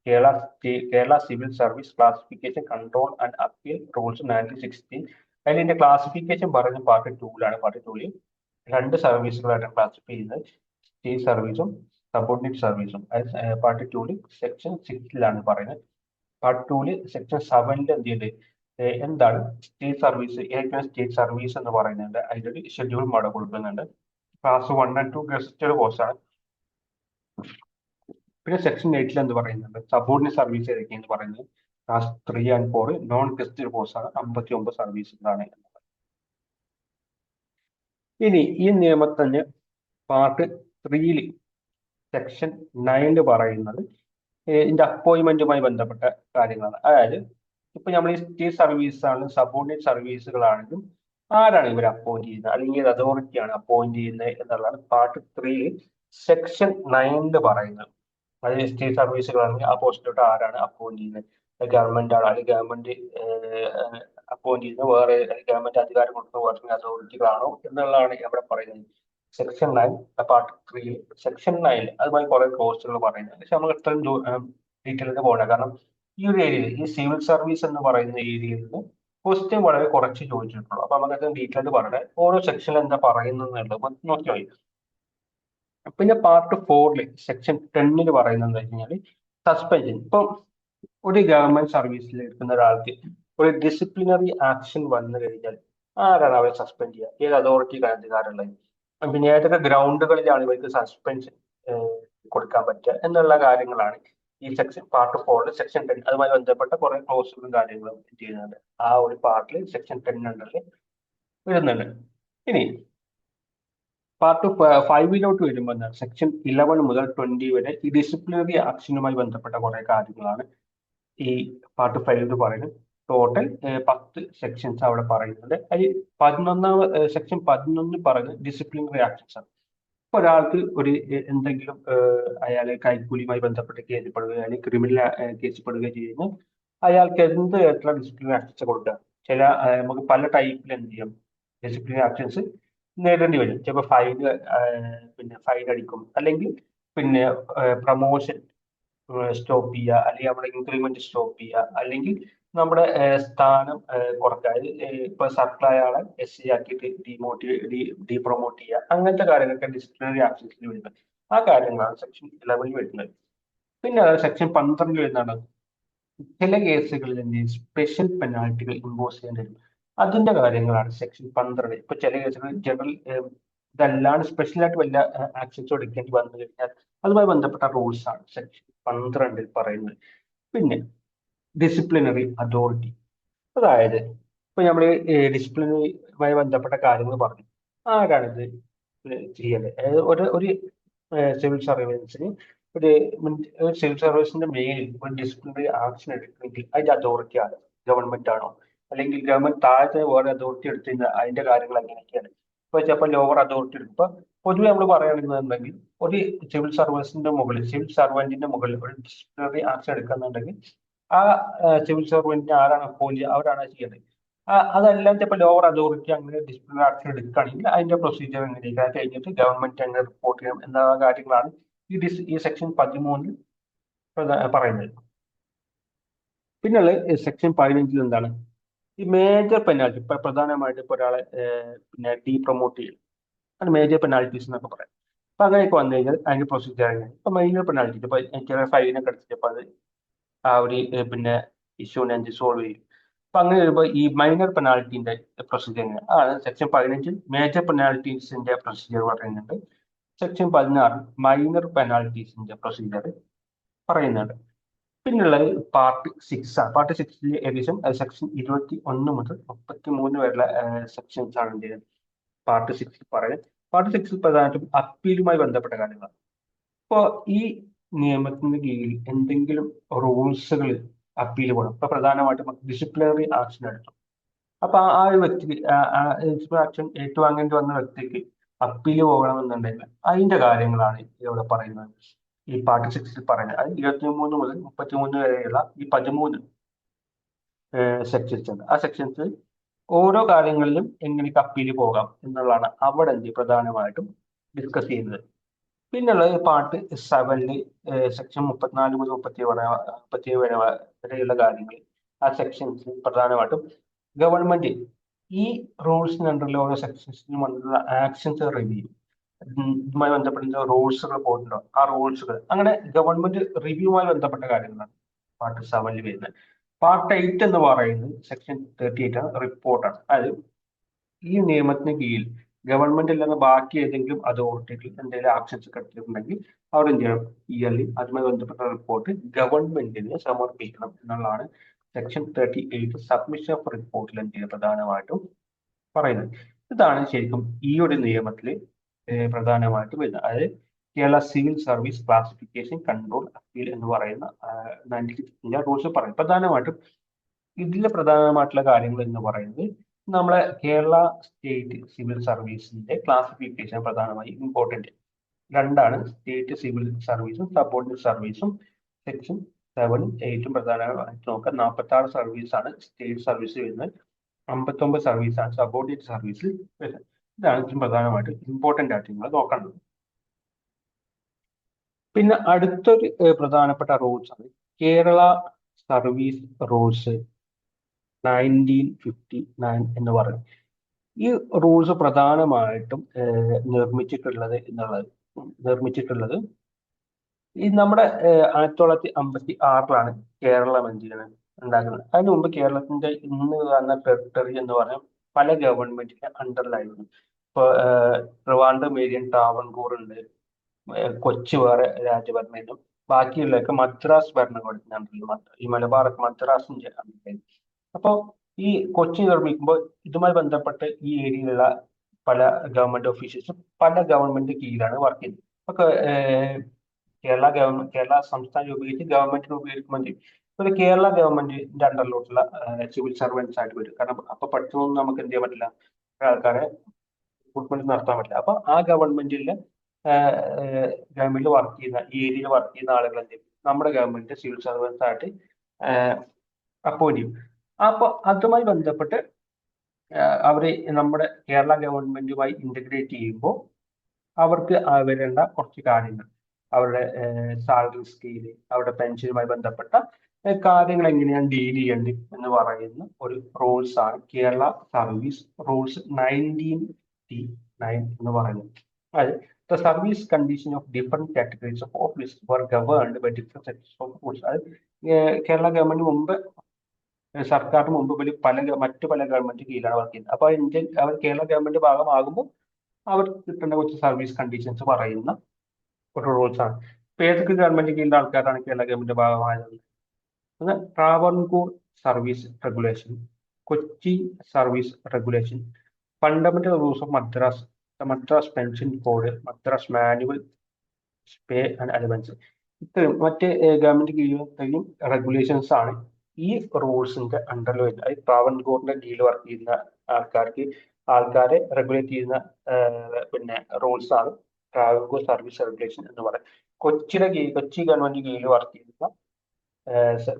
Kerala civil service classification control and appeal rules 1916. അതിന്റെ ക്ലാസിഫിക്കേഷൻ പറയുന്ന പാർട്ട് 2ലാണ്. പാർട്ട് 2ൽ 2 സർവീസുകളായിട്ടാണ് ക്ലാസിഫൈ ചെയ്യുന്നത്, സ്റ്റേറ്റ് സർവീസും സബോർഡിനേറ്റ് സർവീസും. പാർട്ട് 2ൽ സെക്ഷൻ 6ലാണ് പറയുന്നത്. പാർട്ട് 2ൽ സെക്ഷൻ 7ൽ എന്ത് ചെയ്യുന്നത്, എന്താണ് സ്റ്റേറ്റ് സർവീസ്, ഏതൊക്കെയാണ് സ്റ്റേറ്റ് സർവീസ് എന്ന് പറയുന്നുണ്ട്. അതിന്റെ ഒരു ഷെഡ്യൂൾ അവിടെ കൊടുക്കുന്നുണ്ട്. ക്ലാസ് 1 and 2 ഗസറ്റഡ് കോഴ്സാണ്. പിന്നെ സെക്ഷൻ 8ൽ എന്ത് പറയുന്നുണ്ട്, സബോർഡിനേറ്റ് സർവീസ് ഏതൊക്കെയെന്ന് പറയുന്നത്. ക്ലാസ് 3 and 4 നോൺ ഗസറ്റഡ് കോഴ്സാണ്, 59 സർവീസുകളാണ്. ഇനി ഈ നിയമത്തിന്റെ പാർട്ട് 3ൽ സെക്ഷൻ 9 പറയുന്നത് ഇതിന്റെ അപ്പോയിന്റ്മെന്റുമായി ബന്ധപ്പെട്ട കാര്യങ്ങളാണ്. അതായത് ഇപ്പൊ നമ്മൾ ഈ സ്റ്റേറ്റ് സർവീസ് ആണ്, സബോർഡിനേറ്റ് സർവീസുകളാണെങ്കിലും ആരാണ് ഇവർ അപ്പോയിന്റ് ചെയ്യുന്നത്, അല്ലെങ്കിൽ ഏത് അതോറിറ്റിയാണ് അപ്പോയിന്റ് ചെയ്യുന്നത് എന്നുള്ളതാണ് പാർട്ട് 3ൽ സെക്ഷൻ 9 പറയുന്നത്. അതായത് സ്റ്റേറ്റ് സർവീസുകളാണെങ്കിൽ ആ പോസ്റ്റിലോട്ട് ആരാണ് അപ്പോയിന്റ് ചെയ്യുന്നത്, ഗവൺമെന്റ് ആണ്, അല്ലെങ്കിൽ ഗവൺമെന്റ് അപ്പോയിന്റ് ചെയ്യുന്നത്, വേറെ ഗവൺമെന്റ് അധികാരം കൊടുക്കുന്ന വർക്കിംഗ് അതോറിറ്റികളാണോ എന്നുള്ളതാണ് ഇവിടെ പറയുന്നത്. സെക്ഷൻ 9 പാർട്ട് 3, സെക്ഷൻ 9 അതുമായി കുറെ ക്ലോസുകൾ പറയുന്നത്. പക്ഷെ നമ്മൾ ഇത്രയും ഡീറ്റെയിലേക്ക് പോകണം, കാരണം ഈ ഒരു ഏരിയയിൽ, ഈ സിവിൽ സർവീസ് എന്ന് പറയുന്ന ഏരിയയിൽ നിന്ന് ക്വസ്റ്റ്യൻ വളരെ കുറച്ച് ചോദിച്ചിട്ടുള്ളൂ. അപ്പൊ നമുക്ക് ഡീറ്റെയിൽ പറയണേ, ഓരോ സെക്ഷനിൽ എന്താ പറയുന്നത് എന്നുള്ളത് നോക്കിയാൽ. പിന്നെ പാർട്ട് 4ൽ സെക്ഷൻ 10ൽ പറയുന്നത് എന്താ വെച്ച് കഴിഞ്ഞാൽ സസ്പെൻഷൻ. ഇപ്പം ഒരു ഗവൺമെന്റ് സർവീസിൽ എടുക്കുന്ന ഒരാൾക്ക് ഒരു ഡിസിപ്ലിനറി ആക്ഷൻ വന്നു കഴിഞ്ഞാൽ ആരാണ് അവരെ സസ്പെൻഡ് ചെയ്യുക, ഏത് അതോറിറ്റിക്കാണ് അധികാരമുള്ളത്, പിന്നെ ഏതൊക്കെ ഗ്രൗണ്ടുകളിലാണ് ഇവർക്ക് സസ്പെൻഷൻ കൊടുക്കാൻ പറ്റുക എന്നുള്ള കാര്യങ്ങളാണ് ഈ സെക്ഷൻ പാർട്ട് 4ൽ സെക്ഷൻ 10 അതുമായി ബന്ധപ്പെട്ട കുറെ ക്ലോസുകളും കാര്യങ്ങളും ചെയ്യുന്നുണ്ട്. ആ ഒരു പാർട്ടിൽ സെക്ഷൻ 10 അണ്ടറിൽ വരുന്നുണ്ട്. ഇനി പാർട്ട് 5ലോട്ട് വരുമ്പോൾ എന്താണ്, സെക്ഷൻ 11 മുതൽ 20 വരെ ഈ ഡിസിപ്ലിനറി ആക്ഷനുമായി ബന്ധപ്പെട്ട കുറെ കാര്യങ്ങളാണ് ഈ പാർട്ട് 5 പറയുന്നത്. ടോട്ടൽ 10 സെക്ഷൻസ് അവിടെ പറയുന്നുണ്ട്. അതിൽ 11 സെക്ഷൻ 11 പറയുന്നത് ഡിസിപ്ലിനറി ആക്ഷൻസ് ആണ്. ഇപ്പൊ ഒരാൾക്ക് ഒരു എന്തെങ്കിലും അയാളെ കൈക്കൂലിയുമായി ബന്ധപ്പെട്ട് കേസിൽപ്പെടുകയോ അല്ലെങ്കിൽ ക്രിമിനൽ കേസിൽപ്പെടുകയോ ചെയ്യുന്നു, അയാൾക്ക് എന്ത് തരത്തിലുള്ള ഡിസിപ്ലിനറി ആക്ഷൻസ് കൊടുക്കുക. ചില നമുക്ക് പല ടൈപ്പിൽ എന്ത് ചെയ്യാം, ഡിസിപ്ലിനറി ആക്ഷൻസ് നേരിടേണ്ടി വരും. ചിലപ്പോൾ പിന്നെ ഫൈൻ അടിക്കും, അല്ലെങ്കിൽ പിന്നെ പ്രമോഷൻ സ്റ്റോപ്പ് ചെയ്യുക, അല്ലെങ്കിൽ നമ്മുടെ ഇൻക്രിമെന്റ് സ്റ്റോപ്പ് ചെയ്യുക, അല്ലെങ്കിൽ നമ്മുടെ സ്ഥാനം കുറയ്ക്കുക. അതായത് ഇപ്പൊ സർക്കിൾ അയാളെ SC ആക്കിയിട്ട് ഡീപ്രൊമോട്ട് ചെയ്യുക, അങ്ങനത്തെ കാര്യങ്ങളൊക്കെ ഡിസിപ്ലിനറി ആക്ഷൻസിൽ വരുന്നത്. ആ കാര്യങ്ങളാണ് സെക്ഷൻ 11 വരുന്നത്. പിന്നെ സെക്ഷൻ 12 വരുന്നതാണ് ചില കേസുകളിൽ എന്ത് ചെയ്യും, സ്പെഷ്യൽ പെനാൽറ്റികൾ ഇമ്പോസ് ചെയ്യേണ്ടി വരും. അതിന്റെ കാര്യങ്ങളാണ് സെക്ഷൻ 12. ഇപ്പൊ ചില കേസുകളിൽ ജനറൽ ഇതല്ലാണ്ട് സ്പെഷ്യലായിട്ട് വല്ല ആക്ഷൻസ് എടുക്കേണ്ടി വന്നു കഴിഞ്ഞാൽ അതുമായി ബന്ധപ്പെട്ട റൂൾസ് ആണ് സെക്ഷൻ 12 പറയുന്നത്. പിന്നെ ഡിസിപ്ലിനറി അതോറിറ്റി, അതായത് ഇപ്പൊ നമ്മൾ ഡിസിപ്ലിനുമായി ബന്ധപ്പെട്ട കാര്യങ്ങൾ പറഞ്ഞു. ആരാണിത് ചെയ്യേണ്ടത്? അതായത് ഒരു സിവിൽ സർവീസിന് ഒരു സിവിൽ സർവീസിന്റെ മേലിൽ ഒരു ഡിസിപ്ലിനറി ആക്ഷൻ എടുക്കണമെങ്കിൽ അതിന്റെ അതോറിറ്റി ആണ് ഗവൺമെന്റ് ആണോ, അല്ലെങ്കിൽ ഗവൺമെന്റ് താഴത്തെ വേറെ അതോറിറ്റി എടുത്തു കഴിഞ്ഞാൽ അതിന്റെ കാര്യങ്ങൾ എങ്ങനെയൊക്കെയാണ്? ഇപ്പൊ ചിലപ്പോൾ ലോവർ അതോറിറ്റി എടുക്കും. ഇപ്പൊ പൊതുവെ നമ്മൾ പറയുകയാണെന്നുണ്ടെങ്കിൽ ഒരു സിവിൽ സർവീസിന്റെ മുകളിൽ, സിവിൽ സർവന്റിന്റെ മുകളിൽ ഒരു ഡിസിപ്ലിനറി ആക്ഷൻ എടുക്കുന്നുണ്ടെങ്കിൽ ആ സിവിൽ സർവന്റിനെ ആരാണ് അപ്പോയിന്റ് ചെയ്യുക, അവരാണ് ചെയ്യേണ്ടത്. അതെല്ലാം ചിലപ്പോൾ ലോവർ അതോറിറ്റി അങ്ങനെ ഡിസിപ്ലിനറി ആക്ഷൻ എടുക്കുകയാണെങ്കിൽ അതിന്റെ പ്രൊസീജിയർ എങ്ങനെയൊക്കെ, അത് കഴിഞ്ഞിട്ട് ഗവൺമെന്റ് തന്നെ റിപ്പോർട്ട് ചെയ്യണം എന്ന കാര്യങ്ങളാണ് ഈ സെക്ഷൻ 13 പറയുന്നത്. പിന്നുള്ളത് സെക്ഷൻ 15 എന്താണ്? ഈ മേജർ പെനാൽറ്റി, ഇപ്പൊ പ്രധാനമായിട്ട് ഇപ്പൊ ഒരാളെ പിന്നെ ഡീപ്രൊമോട്ട് ചെയ്യും, അത് മേജർ പെനാൽറ്റീസ് എന്നൊക്കെ പറയാം. അപ്പൊ അങ്ങനെയൊക്കെ വന്നു കഴിഞ്ഞാൽ അതിന്റെ പ്രൊസീജിയർ എങ്ങനെ? ഇപ്പൊ മൈനർ പെനാൽറ്റി, ഇപ്പൊ ചെറിയ ഫൈനൊക്കെ അടിച്ചിട്ട് അത് ആ ഒരു പിന്നെ ഇഷ്യൂവിനെ സോൾവ് ചെയ്യും. അപ്പൊ അങ്ങനെ വരുമ്പോൾ ഈ മൈനർ പെനാൽറ്റിന്റെ പ്രൊസീജിയർ എങ്ങനെ? ആണ് സെക്ഷൻ 15 മേജർ പെനാൽറ്റീസിന്റെ പ്രൊസീജിയർ പറയുന്നുണ്ട്. സെക്ഷൻ 16 മൈനർ പെനാൽറ്റീസിന്റെ പ്രൊസീജിയർ പറയുന്നുണ്ട്. പിന്നുള്ളത് പാർട്ട് 6 ആണ്. പാർട്ട് 6 ഏകദേശം സെക്ഷൻ 21 മുതൽ 33 വരെയുള്ള സെക്ഷൻസ് ആണ് എന്ത് ചെയ്യുന്നത് പാർട്ട് 6 പറയുന്നത്. പാർട്ട് 6 പ്രധാനമായിട്ടും അപ്പീലുമായി ബന്ധപ്പെട്ട കാര്യങ്ങളാണ്. ഇപ്പോ ഈ നിയമത്തിന് കീഴിൽ എന്തെങ്കിലും റൂൾസുകൾ അപ്പീൽ പോകണം. ഇപ്പൊ പ്രധാനമായിട്ടും ഡിസിപ്ലിനറി ആക്ഷൻ എടുത്തു. അപ്പൊ ആ ഒരു വ്യക്തിക്ക് ഡിസിപ്ലിനറി ആക്ഷൻ ഏറ്റുവാങ്ങേണ്ടി വന്ന വ്യക്തിക്ക് അപ്പീൽ പോകണമെന്നുണ്ടെങ്കിൽ അതിന്റെ കാര്യങ്ങളാണ് ഇവിടെ പറയുന്നത്. ഈ പാർട്ട് 6 പറയുന്നത് അത് 23 മുതൽ 33 വരെയുള്ള ഈ 13 സെക്ഷൻസ് ഉണ്ട്. ആ സെക്ഷൻസ് ഓരോ കാര്യങ്ങളിലും എങ്ങനെയൊക്കെ അപ്പീൽ പോകാം എന്നുള്ളതാണ് അവിടെ എന്ത് പ്രധാനമായിട്ടും ഡിസ്കസ് ചെയ്യുന്നത്. പിന്നുള്ളത് പാർട്ട് 7 സെക്ഷൻ 34 മുതൽ 37 വരെയുള്ള കാര്യങ്ങൾ. ആ സെക്ഷൻസ് പ്രധാനമായിട്ടും ഗവൺമെന്റ് ഈ റൂൾസിന് അണ്ടറിൽ ഓരോ സെക്ഷൻസിനും വന്നിട്ടുള്ള ആക്ഷൻസ് റിവ്യൂ, ഇതുമായി ബന്ധപ്പെട്ട റൂൾസുകൾ പോയിട്ടുണ്ടോ, ആ റൂൾസുകൾ അങ്ങനെ ഗവൺമെന്റ് റിവ്യൂവുമായി ബന്ധപ്പെട്ട കാര്യങ്ങളാണ് പാർട്ട് 7 വരുന്നത്. പാർട്ട് 8 എന്ന് പറയുന്നത് സെക്ഷൻ 38 ആണ്, റിപ്പോർട്ടാണ്. അത് ഈ നിയമത്തിന് കീഴിൽ ഗവൺമെന്റ് അല്ലാതെ ബാക്കി ഏതെങ്കിലും അതോറിറ്റികൾ എന്തെങ്കിലും ആക്ഷൻസ് എടുത്തിട്ടുണ്ടെങ്കിൽ അവർ എന്ത് ചെയ്യണം, ഇയർലി അതുമായി ബന്ധപ്പെട്ട റിപ്പോർട്ട് ഗവൺമെന്റിന് സമർപ്പിക്കണം എന്നുള്ളതാണ് സെക്ഷൻ 38 സബ്മിഷൻ ഓഫ് റിപ്പോർട്ടിൽ എന്ത് ചെയ്യുക പ്രധാനമായിട്ടും പറയുന്നത്. ഇതാണ് ശരിക്കും ഈ ഒരു നിയമത്തിൽ പ്രധാനമായിട്ടും വരുന്നത്. അതായത് Kerala civil service classification control appeal എന്ന് പറയുന്ന 96 റൂൾസ് പറയും. പ്രധാനമായിട്ടും ഇതിലെ പ്രധാനമായിട്ടുള്ള കാര്യങ്ങൾ എന്ന് പറയുന്നത് നമ്മളെ കേരള സ്റ്റേറ്റ് സിവിൽ സർവീസിന്റെ ക്ലാസിഫിക്കേഷൻ പ്രധാനമായി ഇമ്പോർട്ടന്റ്. രണ്ടാണ് സ്റ്റേറ്റ് സിവിൽ സർവീസും സബോർഡിനേറ്റ് സർവീസും. സെക്ഷൻ 7, 8 പ്രധാനമായിട്ട് നോക്കാം. 46 സർവീസാണ് സ്റ്റേറ്റ് സർവീസ് വരുന്നത്, 59 സർവീസാണ് സബോർഡിനേറ്റ് സർവീസിൽ വരുന്നത്. ഇതാണ് ഏറ്റവും പ്രധാനമായിട്ട് ഇമ്പോർട്ടന്റ് ആയിട്ട് നിങ്ങൾ നോക്കേണ്ടത്. പിന്നെ അടുത്തൊരു പ്രധാനപ്പെട്ട റൂൾസ് ആണ് കേരള സർവീസ് റൂൾസ് 1959 എന്ന് പറയുന്നത്. ഈ റൂൾസ് പ്രധാനമായിട്ടും നിർമ്മിച്ചിട്ടുള്ളത് ഈ നമ്മുടെ 1956 കേരളം എന്ത് ചെയ്യുന്നത് ഉണ്ടാക്കുന്നത്. അതിനു മുമ്പ് കേരളത്തിന്റെ ഇന്ന് കാണുന്ന ടെറിട്ടറി എന്ന് പറഞ്ഞാൽ പല ഗവൺമെന്റിന്റെ അണ്ടറിലായിരുന്നു. ഇപ്പൊ ട്രിവാൻഡ്രം ഏരിയൻ ട്രാവൻകൂർ ഉണ്ട്, കൊച്ചി വേറെ രാജഭരണയിലും, ബാക്കിയുള്ളതൊക്കെ മദ്രാസ് ഭരണകൂടത്തിന്റെ അണ്ടറിലും, ഈ മലബാറൊക്കെ മദ്രാസിന്റെ അണ്ടറിലായിരുന്നു. അപ്പോൾ ഈ കൊച്ചി നിർമ്മിക്കുമ്പോൾ ഇതുമായി ബന്ധപ്പെട്ട് ഈ ഏരിയയിലുള്ള പല ഗവൺമെന്റ് ഓഫീസേഴ്സും പല ഗവൺമെന്റ് കീഴിലാണ് വർക്ക് ചെയ്യുന്നത്. അപ്പൊ കേരള സംസ്ഥാനം രൂപീകരിച്ച് ഗവൺമെന്റ് രൂപീകരിക്കുമ്പോൾ ഒരു കേരള ഗവൺമെന്റിന്റെ അണ്ടറിലോട്ടുള്ള സിവിൽ സർവൻസ് ആയിട്ട് വരും. കാരണം അപ്പൊ പെട്ടെന്നൊന്നും നമുക്ക് എന്ത് ചെയ്യാൻ പറ്റില്ല, ആൾക്കാരെ റിക്രൂട്ട്മെന്റ് നടത്താൻ പറ്റില്ല. അപ്പൊ ആ ഗവൺമെന്റിൽ വർക്ക് ചെയ്യുന്ന ഈ ഏരിയയിൽ വർക്ക് ചെയ്യുന്ന ആളുകൾ എന്ത് ചെയ്യും, നമ്മുടെ ഗവൺമെന്റ് സിവിൽ സർവൻസ് ആയിട്ട് അപ്പോയിന്റ് ചെയ്യും. അപ്പൊ അതുമായി ബന്ധപ്പെട്ട് അവര് നമ്മുടെ കേരള ഗവൺമെന്റുമായി ഇന്റഗ്രേറ്റ് ചെയ്യുമ്പോൾ അവർക്ക് വരേണ്ട കുറച്ച് കാര്യങ്ങൾ, അവരുടെ സാലറി സ്കെയില്, അവരുടെ പെൻഷനുമായി ബന്ധപ്പെട്ട കാര്യങ്ങൾ എങ്ങനെയാണ് ഡീൽ ചെയ്യേണ്ടത് എന്ന് പറയുന്ന ഒരു റൂൾസ് ആണ് കേരള സർവീസ് റൂൾസ് 1959 എന്ന് പറയുന്നത്. അതായത് the service condition of different categories of office were governed by different sets of rules. അത് കേരള ഗവൺമെന്റ് മുമ്പ് സർക്കാരിന് മുമ്പ് മറ്റു പല ഗവൺമെന്റ് കീഴിലാണ് വർക്ക് ചെയ്യുന്നത്. അപ്പൊ അവർ കേരള ഗവൺമെന്റ് ഭാഗമാകുമ്പോൾ അവർക്ക് കിട്ടേണ്ട കുറച്ച് സർവീസ് കണ്ടീഷൻസ് പറയുന്ന ഒരു റൂൾസ് ആണ്. ഇപ്പൊ ഏതൊക്കെ ഗവൺമെന്റ് കീഴിലെ ആൾക്കാരാണ് കേരള ഗവൺമെന്റ് ഭാഗമായത്? Travancore service regulation, Kochi service regulation, fundamental rules of Madras, Madras pension code, Madras manual pay and allowance. ഇത്രയും മറ്റ് ഗവൺമെന്റ് കീഴിൽ ഇത്രയും റെഗുലേഷൻസ് ആണ് ഈ റൂൾസിന്റെ അണ്ടറിൽ വരുന്നത്. അത് ട്രാവൻകൂറിന്റെ കീഴിൽ വർക്ക് ചെയ്യുന്ന ആൾക്കാരെ റെഗുലേറ്റ് ചെയ്യുന്ന പിന്നെ റൂൾസ് ആണ് ട്രാവൻകൂർ സർവീസ് റെഗുലേഷൻ എന്ന് പറയുന്നത്. കൊച്ചി ഗവൺമെന്റ് കീഴിൽ വർക്ക് ചെയ്യുന്ന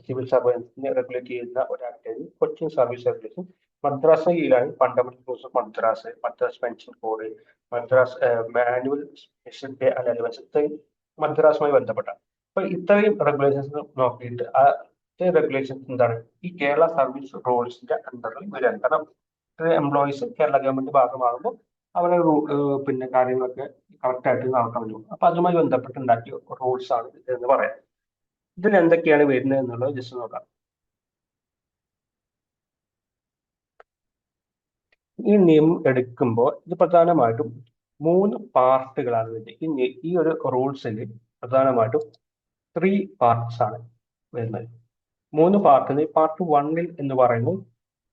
സിവിൽ സർവീസിനെ റെഗുലേറ്റ് ചെയ്യുന്ന ഒരു ആക്ടാണ് കൊച്ചിൻ സർവീസ് റെഗുലേഷൻ. മദ്രാസിന് കീഴിലാണ് fundamental rules of Madras, Madras pension code, Madras manual special pay and allowance, ഇത്രയും മദ്രാസുമായി ബന്ധപ്പെട്ട. അപ്പൊ ഇത്രയും റെഗുലേഷൻസ് നോക്കിയിട്ട് ആ റെഗുലേഷൻസ് എന്താണ് ഈ കേരള സർവീസ് റൂൾസിന്റെ അണ്ടറിൽ വരികയാണ്. കാരണം എംപ്ലോയീസ് കേരള ഗവൺമെന്റ് ഭാഗമാകുമ്പോൾ അവരുടെ പിന്നെ കാര്യങ്ങളൊക്കെ കറക്റ്റ് ആയിട്ട് നടക്കാൻ പറ്റും. അപ്പൊ അതുമായി ബന്ധപ്പെട്ട് ഉണ്ടാക്കിയ റൂൾസ് ആണ് എന്ന് പറയാം. ഇതിൽ എന്തൊക്കെയാണ് വരുന്നത് എന്നുള്ളത് ജസ്റ്റ് നോക്കാം. ഈ നിയമം എടുക്കുമ്പോൾ ഇത് പ്രധാനമായിട്ടും 3 പാർട്ടുകളാണ് വരുന്നത്. ഈ ഒരു റൂൾസിൽ പ്രധാനമായിട്ടും 3 പാർട്സ് ആണ് വരുന്നത്. 3 പാർട്ടിൽ പാർട്ട് 1 എന്ന് പറയുന്നത്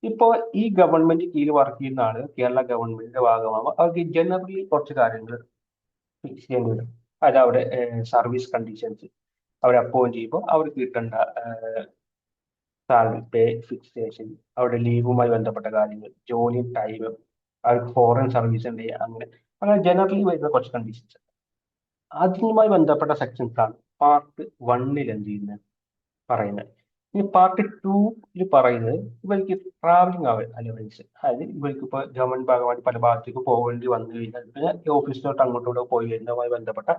ഇപ്പോ ഈ ഗവൺമെന്റ് കീഴിൽ വർക്ക് ചെയ്യുന്ന ആള് കേരള ഗവൺമെന്റിന്റെ ഭാഗമാകുമ്പോൾ അവർക്ക് ജനറലി കുറച്ച് കാര്യങ്ങൾ ഫിക്സ് ചെയ്യേണ്ടി വരും. അത് അവിടെ സർവീസ് കണ്ടീഷൻസ് അവരെ അപ്പോയിന്റ് ചെയ്യുമ്പോൾ അവർക്ക് കിട്ടേണ്ട സാലറി പേ ഫിക്സേഷൻ, അവരുടെ ലീവുമായി ബന്ധപ്പെട്ട കാര്യങ്ങൾ, ജോലി ടൈം, അവർക്ക് ഫോറിൻ സർവീസ് ഉണ്ട്, അങ്ങനെ ജനറലി വരുന്ന കുറച്ച് കണ്ടീഷൻസ്. അതുമായി ബന്ധപ്പെട്ട സെക്ഷൻസ് ആണ് പാർട്ട് 1 എന്ത് ചെയ്യുന്നത് പറയുന്നത്. ഇനി പാർട്ട് 2 പറയുന്നത് ഇവർക്ക് ട്രാവലിംഗ് അലവൻസ്, അതായത് ഇവർക്ക് ഇപ്പോൾ ഗവൺമെന്റ് ഭാഗമായിട്ട് പല ഭാഗത്തേക്ക് പോകേണ്ടി വന്നു കഴിഞ്ഞാൽ പിന്നെ ഓഫീസിലോട്ട് അങ്ങോട്ടും പോയി വരുന്നതുമായി ബന്ധപ്പെട്ട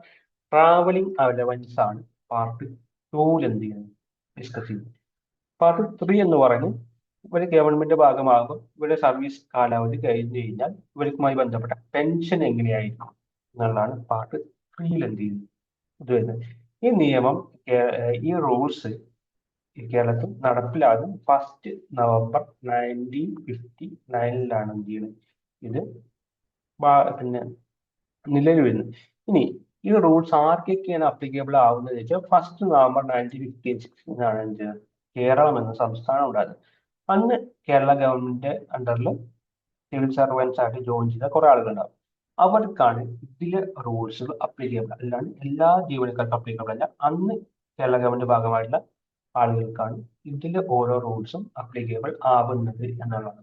ട്രാവലിംഗ് അലവൻസ് ആണ് പാർട്ട് 2 എന്ത് ചെയ്യുന്നത് ഡിസ്കസ് ചെയ്യുന്നത്. പാർട്ട് 3 എന്ന് പറയുന്നത് ഇവർ ഗവൺമെന്റ് ഭാഗമാകുമ്പോൾ ഇവരുടെ സർവീസ് കാലാവധി കഴിഞ്ഞു കഴിഞ്ഞാൽ ഇവർക്കുമായി ബന്ധപ്പെട്ട പെൻഷൻ എങ്ങനെയായിരിക്കും എന്നുള്ളതാണ് പാർട്ട് 3 എന്ത് ചെയ്യുന്നത് ഇത് വരുന്നത്. ഈ നിയമം ഈ റൂൾസ് കേരളത്തിൽ നടപ്പിലാകും 1 നവംബർ 1959 എന്ത് ചെയ്യുന്നത് ഇത് പിന്നെ നിലവിൽ വരുന്നത്. ഇനി ഈ റൂൾസ് ആർക്കൊക്കെയാണ് അപ്ലിക്കബിൾ ആവുന്നത് വെച്ചാൽ 1 നവംബർ 1956 എന്ത് കേരളം എന്ന സംസ്ഥാനം ഉണ്ടായത്. അന്ന് കേരള ഗവൺമെന്റ് അണ്ടറിൽ സിവിൽ സർവൻസ് ആയിട്ട് ജോയിൻ ചെയ്ത കുറെ ആളുകളുണ്ടാവും. അവർക്കാണ് ഇതിലെ റൂൾസുകൾ അപ്ലിക്കബിൾ. അല്ലാണ്ട് എല്ലാ ജീവനക്കാർക്കും അപ്ലിക്കബിൾ അല്ല. അന്ന് കേരള ഗവൺമെന്റ് ഭാഗമായിട്ടുള്ള ആളുകൾക്കാണ് ഇതിലെ ഓരോ റൂൾസും അപ്ലിക്കബിൾ ആവുന്നത് എന്നുള്ളതാണ്.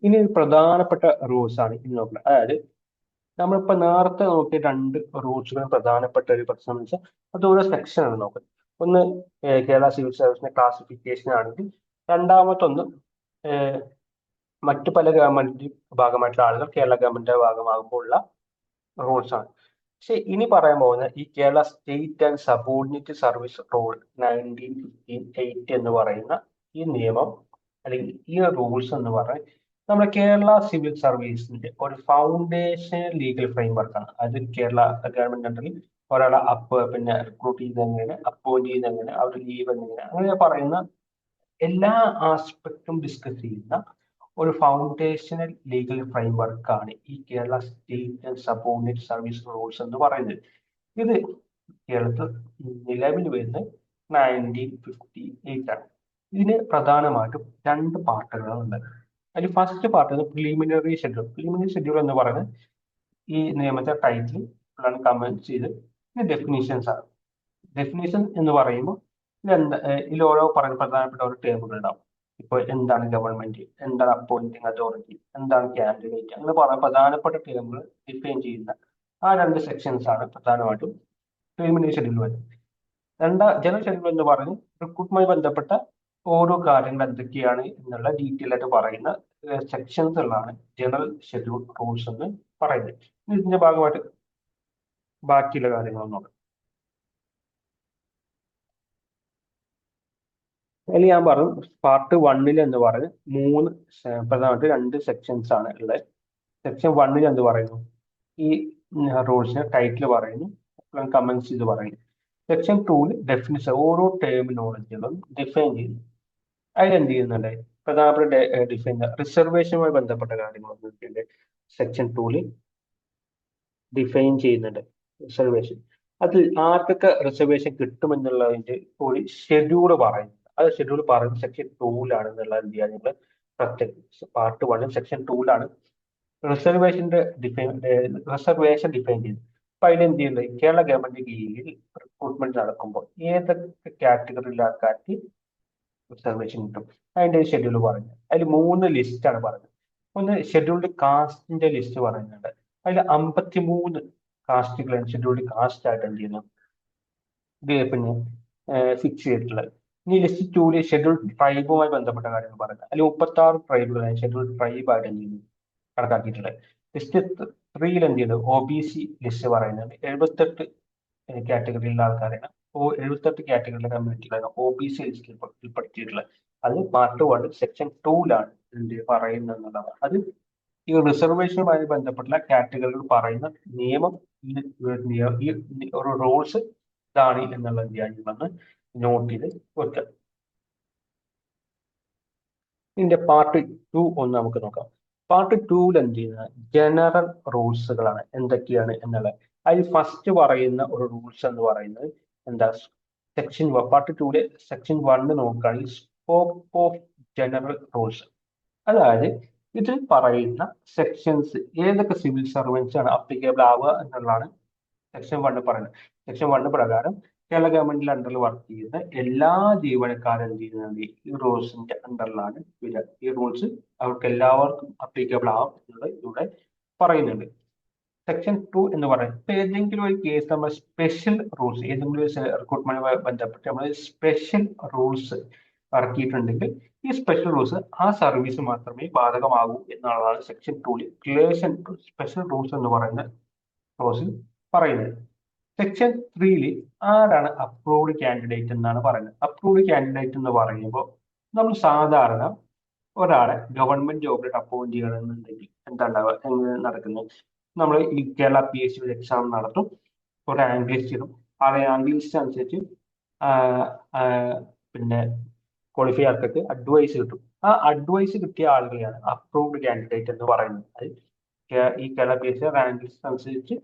ഇനി പ്രധാനപ്പെട്ട റൂൾസ് ആണ് ഇനി നോക്കുന്നത്. അതായത് നമ്മളിപ്പോ നേരത്തെ നോക്കിയ 2 റൂൾസുകൾ പ്രധാനപ്പെട്ട ഒരു പ്രശ്നം എന്ന് വെച്ചാൽ അത് ഓരോ സെക്ഷൻ ആണ് നോക്കുന്നത്. ഒന്ന് കേരള സിവിൽ സർവീസിന്റെ ക്ലാസിഫിക്കേഷൻ ആണെങ്കിൽ, രണ്ടാമത്തൊന്ന് മറ്റു പല ഗവൺമെന്റ് ഭാഗമായിട്ടുള്ള ആളുകൾ കേരള ഗവൺമെന്റിന്റെ ഭാഗമാകുമ്പോൾ ഉള്ള റൂൾസ് ആണ്. പക്ഷെ ഇനി പറയാൻ പോകുന്ന ഈ Kerala state and subordinate service rule 1958 എന്ന് പറയുന്ന ഈ നിയമം അല്ലെങ്കിൽ ഈ റൂൾസ് എന്ന് പറയുന്നത് നമ്മുടെ കേരള സിവിൽ സർവീസിന്റെ ഒരു ഫൗണ്ടേഷൻ ലീഗൽ ഫ്രെയിംവർക്കാണ്. അത് കേരള ഗവൺമെന്റ് അണ്ടറിൽ ഒരാളെ പിന്നെ റിക്രൂട്ട് ചെയ്യുന്നത് എങ്ങനെ, അപ്പോയിന്റ് ചെയ്യുന്നത് എങ്ങനെ, അവരുടെ ലീവ് എങ്ങനെ, അങ്ങനെ പറയുന്ന എല്ലാ ആസ്പെക്റ്റും ഡിസ്കസ് ചെയ്യുന്ന ഒരു ഫൗണ്ടേഷണൽ ലീഗൽ ഫ്രെയിംവർക്കാണ് ഈ Kerala state and subordinate service rules എന്ന് പറയുന്നത്. ഇത് കേരളത്തിൽ നിലവിൽ വരുന്നത് 1958 ആണ്. ഇതിന് പ്രധാനമായിട്ടും 2 പാർട്ടുകളുണ്ട്. അതിൽ first part preliminary schedule. Preliminary schedule എന്ന് പറയുന്നത് ഈ നിയമത്തെ ടൈറ്റിൽ കമന്റ് ചെയ്ത് ഡെഫിനീഷൻസ് ആണ്. ഡെഫിനേഷൻ എന്ന് പറയുമ്പോൾ ഇതിൽ ഓരോ പ്രധാനപ്പെട്ട ഓരോ ടേമുകൾ ഉണ്ടാവും. ഇപ്പൊ എന്താണ് ഗവൺമെന്റ്, എന്താണ് അപ്പോയിന്റിംഗ് അതോറിറ്റി, എന്താണ് കാൻഡിഡേറ്റ്, അങ്ങനെ പ്രധാനപ്പെട്ട ടേമുകൾ ഡിഫൈൻ ചെയ്യുന്ന ആ 2 സെക്ഷൻസ് ആണ് പ്രധാനമായിട്ടും പ്രിലിമിനറി ഷെഡ്യൂൾ വരുന്നത്. ജനറൽ ഷെഡ്യൂൾ എന്ന് പറയുന്നത് റിക്രൂട്ടുമായി ബന്ധപ്പെട്ട ഓരോ കാര്യങ്ങൾ എന്തൊക്കെയാണ് എന്നുള്ള ഡീറ്റെയിൽ ആയിട്ട് പറയുന്ന സെക്ഷൻസുകളാണ് ജനറൽ ഷെഡ്യൂൾ റൂൾസ് എന്ന് പറയുന്നത്. ഇതിന്റെ ഭാഗമായിട്ട് ബാക്കിയുള്ള കാര്യങ്ങൾ നോക്കാം. അതിൽ ഞാൻ പറഞ്ഞു പാർട്ട് 1 എന്ന് പറയുന്നത് 3 പ്രധാനമായിട്ട് 2 സെക്ഷൻസ് ആണ് ഉള്ളത്. സെക്ഷൻ 1 എന്ത് പറയുന്നു, ഈ റൂൾസിന്റെ ടൈറ്റിൽ പറയുന്നു, കമന്റ്സ് ഇത് പറയുന്നു. സെക്ഷൻ 2 ഡെഫിനിഷൻ ഓരോ ടെർമിനോളജികളും ഡിഫൈൻ ചെയ്യുന്നു. അതിലെന്ത് ചെയ്യുന്നുണ്ട്, പ്രധാനപ്പെട്ട ഡിഫൈൻ റിസർവേഷനുമായി ബന്ധപ്പെട്ട കാര്യങ്ങളൊന്നും സെക്ഷൻ 2 ഡിഫൈൻ ചെയ്യുന്നുണ്ട്. റിസർവേഷൻ അതിൽ ആർക്കൊക്കെ റിസർവേഷൻ കിട്ടുമെന്നുള്ളതിന്റെ ഒരു ഷെഡ്യൂൾ പറയുന്നത്. അത് ഷെഡ്യൂൾ പറയുന്നത് സെക്ഷൻ 2-ലാണെന്നുള്ള നിങ്ങൾ പ്രത്യേക പാർട്ട് 1 സെക്ഷൻ 2-ലാണ് റിസർവേഷൻ ഡിഫൈൻ ചെയ്തു. അപ്പൊ അതിൽ എന്ത് ചെയ്യുന്നത്, കേരള ഗവൺമെന്റ് കീഴിൽ റിക്രൂട്ട്മെന്റ് നടക്കുമ്പോൾ ഏതൊക്കെ കാറ്റഗറിയിലെ ആൾക്കാർക്ക് റിസർവേഷൻ കിട്ടും അതിന്റെ ഷെഡ്യൂൾ പറഞ്ഞു. അതിൽ 3 ലിസ്റ്റാണ് പറഞ്ഞത്. ഒന്ന് ഷെഡ്യൂൾഡ് കാസ്റ്റിന്റെ ലിസ്റ്റ് പറയുന്നുണ്ട്. അതിൽ 53 കാസ്റ്റുകളാണ് ഷെഡ്യൂൾഡ് കാസ്റ്റ് ആയിട്ട് എന്ത് ചെയ്യുന്നത് പിന്നെ ഫിക്സ് ചെയ്തിട്ടുള്ളത്. ഇനി ലിസ്റ്റ് 2 ഷെഡ്യൂൾഡ് ട്രൈബുമായി ബന്ധപ്പെട്ട കാര്യങ്ങൾ പറയുന്നത്. അതിൽ 36 ട്രൈബുകളാണ് ഷെഡ്യൂൾഡ് ട്രൈബ് ആയിട്ട് എന്ത് ചെയ്യുന്നത് കണക്കാക്കിയിട്ടുള്ളത്. ലിസ്റ്റ് 3 എന്ത് ചെയ്യുന്നത് OBC ലിസ്റ്റ് പറയുന്നത് 78 കാറ്റഗറിയിലുള്ള ആൾക്കാരാണ്. 78 കാറ്റഗറിയിലെ കമ്മ്യൂണിറ്റികളാണ് OBC ലിസ്റ്റിൽ ഉൾപ്പെടുത്തിയിട്ടുള്ളത്. അത് പാർട്ട് 1 സെക്ഷൻ 2-ലാണ് എന്ത് പറയുന്നത് എന്നുള്ളതാണ്. അത് ഈ റിസർവേഷനുമായി ബന്ധപ്പെട്ടുള്ള കാറ്റഗറികൾ പറയുന്ന നിയമം ഈ ഒരു റൂൾസ് ഇതാണ് എന്നുള്ള കാര്യങ്ങളൊന്ന് നോട്ട് ചെയ്ത് വെക്കുക. ഇതിന്റെ പാർട്ട് 2 ഒന്ന് നമുക്ക് നോക്കാം. പാർട്ട് 2-ൽ എന്ത് ചെയ്യുന്നത് ജനറൽ റൂൾസുകളാണ് എന്തൊക്കെയാണ് എന്നുള്ളത്. അതിൽ ഫസ്റ്റ് പറയുന്ന ഒരു റൂൾസ് എന്ന് പറയുന്നത് എന്താ, സെക്ഷൻ പാർട്ട് 2-ലെ സെക്ഷൻ 1 നോക്കുകയാണെങ്കിൽ സ്കോപ്പ് ഓഫ് ജനറൽ റൂൾസ്, അതായത് ഇതിൽ പറയുന്ന സെക്ഷൻസ് ഏതൊക്കെ സിവിൽ സർവൻസ് ആണ് അപ്ലിക്കബിൾ ആവുക എന്നുള്ളതാണ് സെക്ഷൻ 1 പറയുന്നത്. സെക്ഷൻ 1 പ്രകാരം കേരള ഗവൺമെന്റിന്റെ അണ്ടറിൽ വർക്ക് ചെയ്യുന്ന എല്ലാ ജീവനക്കാരും എന്ത് ചെയ്യുന്നത് ഈ റൂൾസിന്റെ അണ്ടറിലാണ് വരിക. ഈ റൂൾസ് അവർക്ക് എല്ലാവർക്കും അപ്ലിക്കബിൾ ആവും എന്നുള്ളത് ഇവിടെ പറയുന്നുണ്ട്. സെക്ഷൻ 2 എന്ന് പറയുന്നത് ഇപ്പൊ ഏതെങ്കിലും ഒരു കേസ് നമ്മൾ സ്പെഷ്യൽ റൂൾസ്, ഏതെങ്കിലും ഒരു റിക്രൂട്ട്മെന്റുമായി ബന്ധപ്പെട്ട് നമ്മൾ സ്പെഷ്യൽ റൂൾസ് ഇറക്കിയിട്ടുണ്ടെങ്കിൽ ഈ സ്പെഷ്യൽ റൂൾസ് ആ സർവീസ് മാത്രമേ ബാധകമാകൂ എന്നുള്ളതാണ് സെക്ഷൻ 2-ൽ റിലേഷൻ ടു സ്പെഷ്യൽ റൂൾസ് എന്ന് പറയുന്ന ക്ലോസിൽ പറയുന്നത്. സെക്ഷൻ 3-ൽ ആരാണ് അപ്രൂവ്ഡ് കാൻഡിഡേറ്റ് എന്നാണ് പറയുന്നത്. അപ്രൂവ്ഡ് കാൻഡിഡേറ്റ് എന്ന് പറയുമ്പോൾ നമ്മൾ സാധാരണ ഒരാളെ ഗവൺമെന്റ് ജോബിലേക്ക് അപ്പോയിന്റ് ചെയ്യണമെന്നുണ്ടെങ്കിൽ എന്താ ഉണ്ടാവുക, എങ്ങനെ നടക്കുന്നത്, നമ്മൾ ഈ കേരള PSC ഒരു എക്സാം നടത്തും, ഒരു റാങ്ക് ലിസ്റ്റ് ഇടും. ആ റാങ്ക് ലിസ്റ്റ് അനുസരിച്ച് പിന്നെ ക്വാളിഫൈ ആൾക്കാർക്ക് അഡ്വൈസ് കിട്ടും. ആ അഡ്വൈസ് കിട്ടിയ ആളുകളെയാണ് അപ്രൂവ്ഡ് കാൻഡിഡേറ്റ് എന്ന് പറയുന്നത്. അത് ഈ കേരള PSC റാങ്ക് ലിസ്റ്റ് അനുസരിച്ച്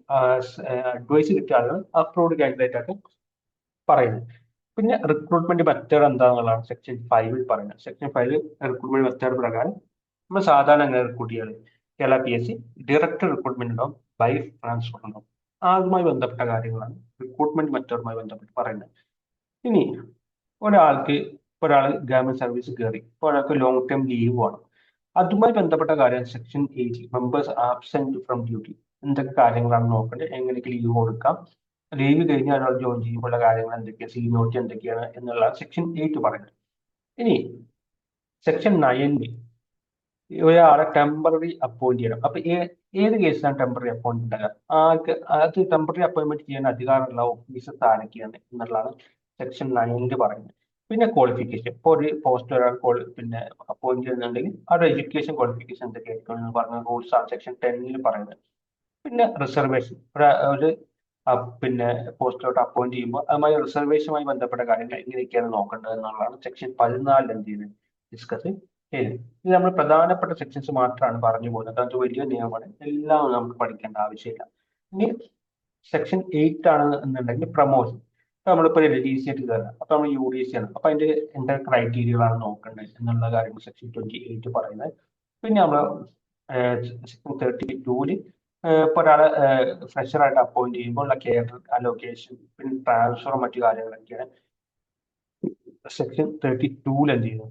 അഡ്വൈസ് കിട്ടിയ ആളുകൾ അപ്രൂവ്ഡ് കാൻഡിഡേറ്റ് ആയിട്ട് പറയുന്നത്. പിന്നെ റിക്രൂട്ട്മെന്റ് മെത്തേഡ് എന്താണെന്നുള്ളതാണ് സെക്ഷൻ 5-ൽ പറയുന്നത്. സെക്ഷൻ 5-ൽ റിക്രൂട്ട്മെന്റ് മെത്തേഡ് പ്രകാരം നമ്മൾ സാധാരണ എങ്ങനെ റിക്രൂട്ട് ചെയ്യാറ്, കേരള PSC ഡയറക്റ്റ് റിക്രൂട്ട്മെന്റ് ഉണ്ടാവും, ബൈ ട്രാൻസ്ഫർ ഉണ്ടാവും. അതുമായി ബന്ധപ്പെട്ട കാര്യങ്ങളാണ് റിക്രൂട്ട്മെന്റ് മെത്തേഡുമായി ബന്ധപ്പെട്ട് പറയുന്നത്. ഇനി ഒരാൾ ഗവൺമെന്റ് സർവീസ് കയറി, ഇപ്പോൾ ഒരാൾക്ക് ലോങ് ടേം ലീവ് വേണം. അതുമായി ബന്ധപ്പെട്ട കാര്യം section 8 members absent from duty എന്തൊക്കെ കാര്യങ്ങളാണ് നോക്കേണ്ടത്, എങ്ങനെയൊക്കെ ലീവ് കൊടുക്കാം, ലീവ് കഴിഞ്ഞ് ഒരാൾ ജോയിൻ ചെയ്യുമ്പോഴുള്ള കാര്യങ്ങൾ എന്തൊക്കെയാണ്, സീനിയോറിറ്റി എന്തൊക്കെയാണ് എന്നുള്ള സെക്ഷൻ 8 പറയുന്നത്. ഇനി സെക്ഷൻ 9 ഒരാളെ ടെമ്പററി അപ്പോയിന്റ് ചെയ്യണം. അപ്പൊ ഏത് കേസിലാണ് ടെമ്പററി അപ്പോയിന്റ്മെന്റ് ഉണ്ടാകുക, അത് ടെമ്പററി അപ്പോയിന്റ്മെന്റ് ചെയ്യാൻ അധികാരമുള്ള ഓഫീസേഴ്സ് ആരൊക്കെയാണ് എന്നുള്ളതാണ് സെക്ഷൻ 9 പറയുന്നത്. പിന്നെ ക്വാളിഫിക്കേഷൻ, ഇപ്പോൾ ഒരു പോസ്റ്റ് ഒരാൾ പിന്നെ അപ്പോയിന്റ് ചെയ്യുന്നുണ്ടെങ്കിൽ അവരുടെ എഡ്യൂക്കേഷൻ ക്വാളിഫിക്കേഷൻ എന്തൊക്കെയായിരിക്കും എന്ന് പറഞ്ഞ റൂൾസ് ആണ് സെക്ഷൻ 10-ൽ പറയുന്നത്. പിന്നെ റിസർവേഷൻ, ഒരു പിന്നെ പോസ്റ്റിലോട്ട് അപ്പോയിന്റ് ചെയ്യുമ്പോൾ അതുമായി റിസർവേഷനുമായി ബന്ധപ്പെട്ട കാര്യങ്ങൾ എങ്ങനെയൊക്കെയാണ് നോക്കേണ്ടത് എന്നുള്ളതാണ് സെക്ഷൻ 14-ൽ എന്ത് ചെയ്യുന്നത് ഡിസ്കസ് ചെയ്യുന്നത്. ഇത് നമ്മൾ പ്രധാനപ്പെട്ട സെക്ഷൻസ് മാത്രമാണ് പറഞ്ഞു പോകുന്നത്. അത് വലിയ നിയമമാണ്, എല്ലാം നമുക്ക് പഠിക്കേണ്ട ആവശ്യമില്ല. ഇനി സെക്ഷൻ 8 ആണ് എന്നുണ്ടെങ്കിൽ പ്രൊമോഷൻ. നമ്മളിപ്പോൾ LDC ആയിട്ട് കയറുക, അപ്പൊ നമ്മൾ UDC ആണ്, അപ്പൊ അതിന്റെ എന്തൊക്കെ ക്രൈറ്റീരിയകളാണ് നോക്കേണ്ടത് എന്നുള്ള കാര്യങ്ങൾ സെക്ഷൻ 28 പറയുന്നത്. പിന്നെ നമ്മൾ സെക്ഷൻ 32-ൽ ഇപ്പോൾ ഒരാളെ ഫ്രഷറായിട്ട് അപ്പോയിന്റ് ചെയ്യുമ്പോൾ ഉള്ള കെയർ അലോക്കേഷൻ, പിന്നെ ട്രാൻസ്ഫർ, മറ്റു കാര്യങ്ങളൊക്കെയാണ് സെക്ഷൻ 32-ൽ എന്ത് ചെയ്യുന്നു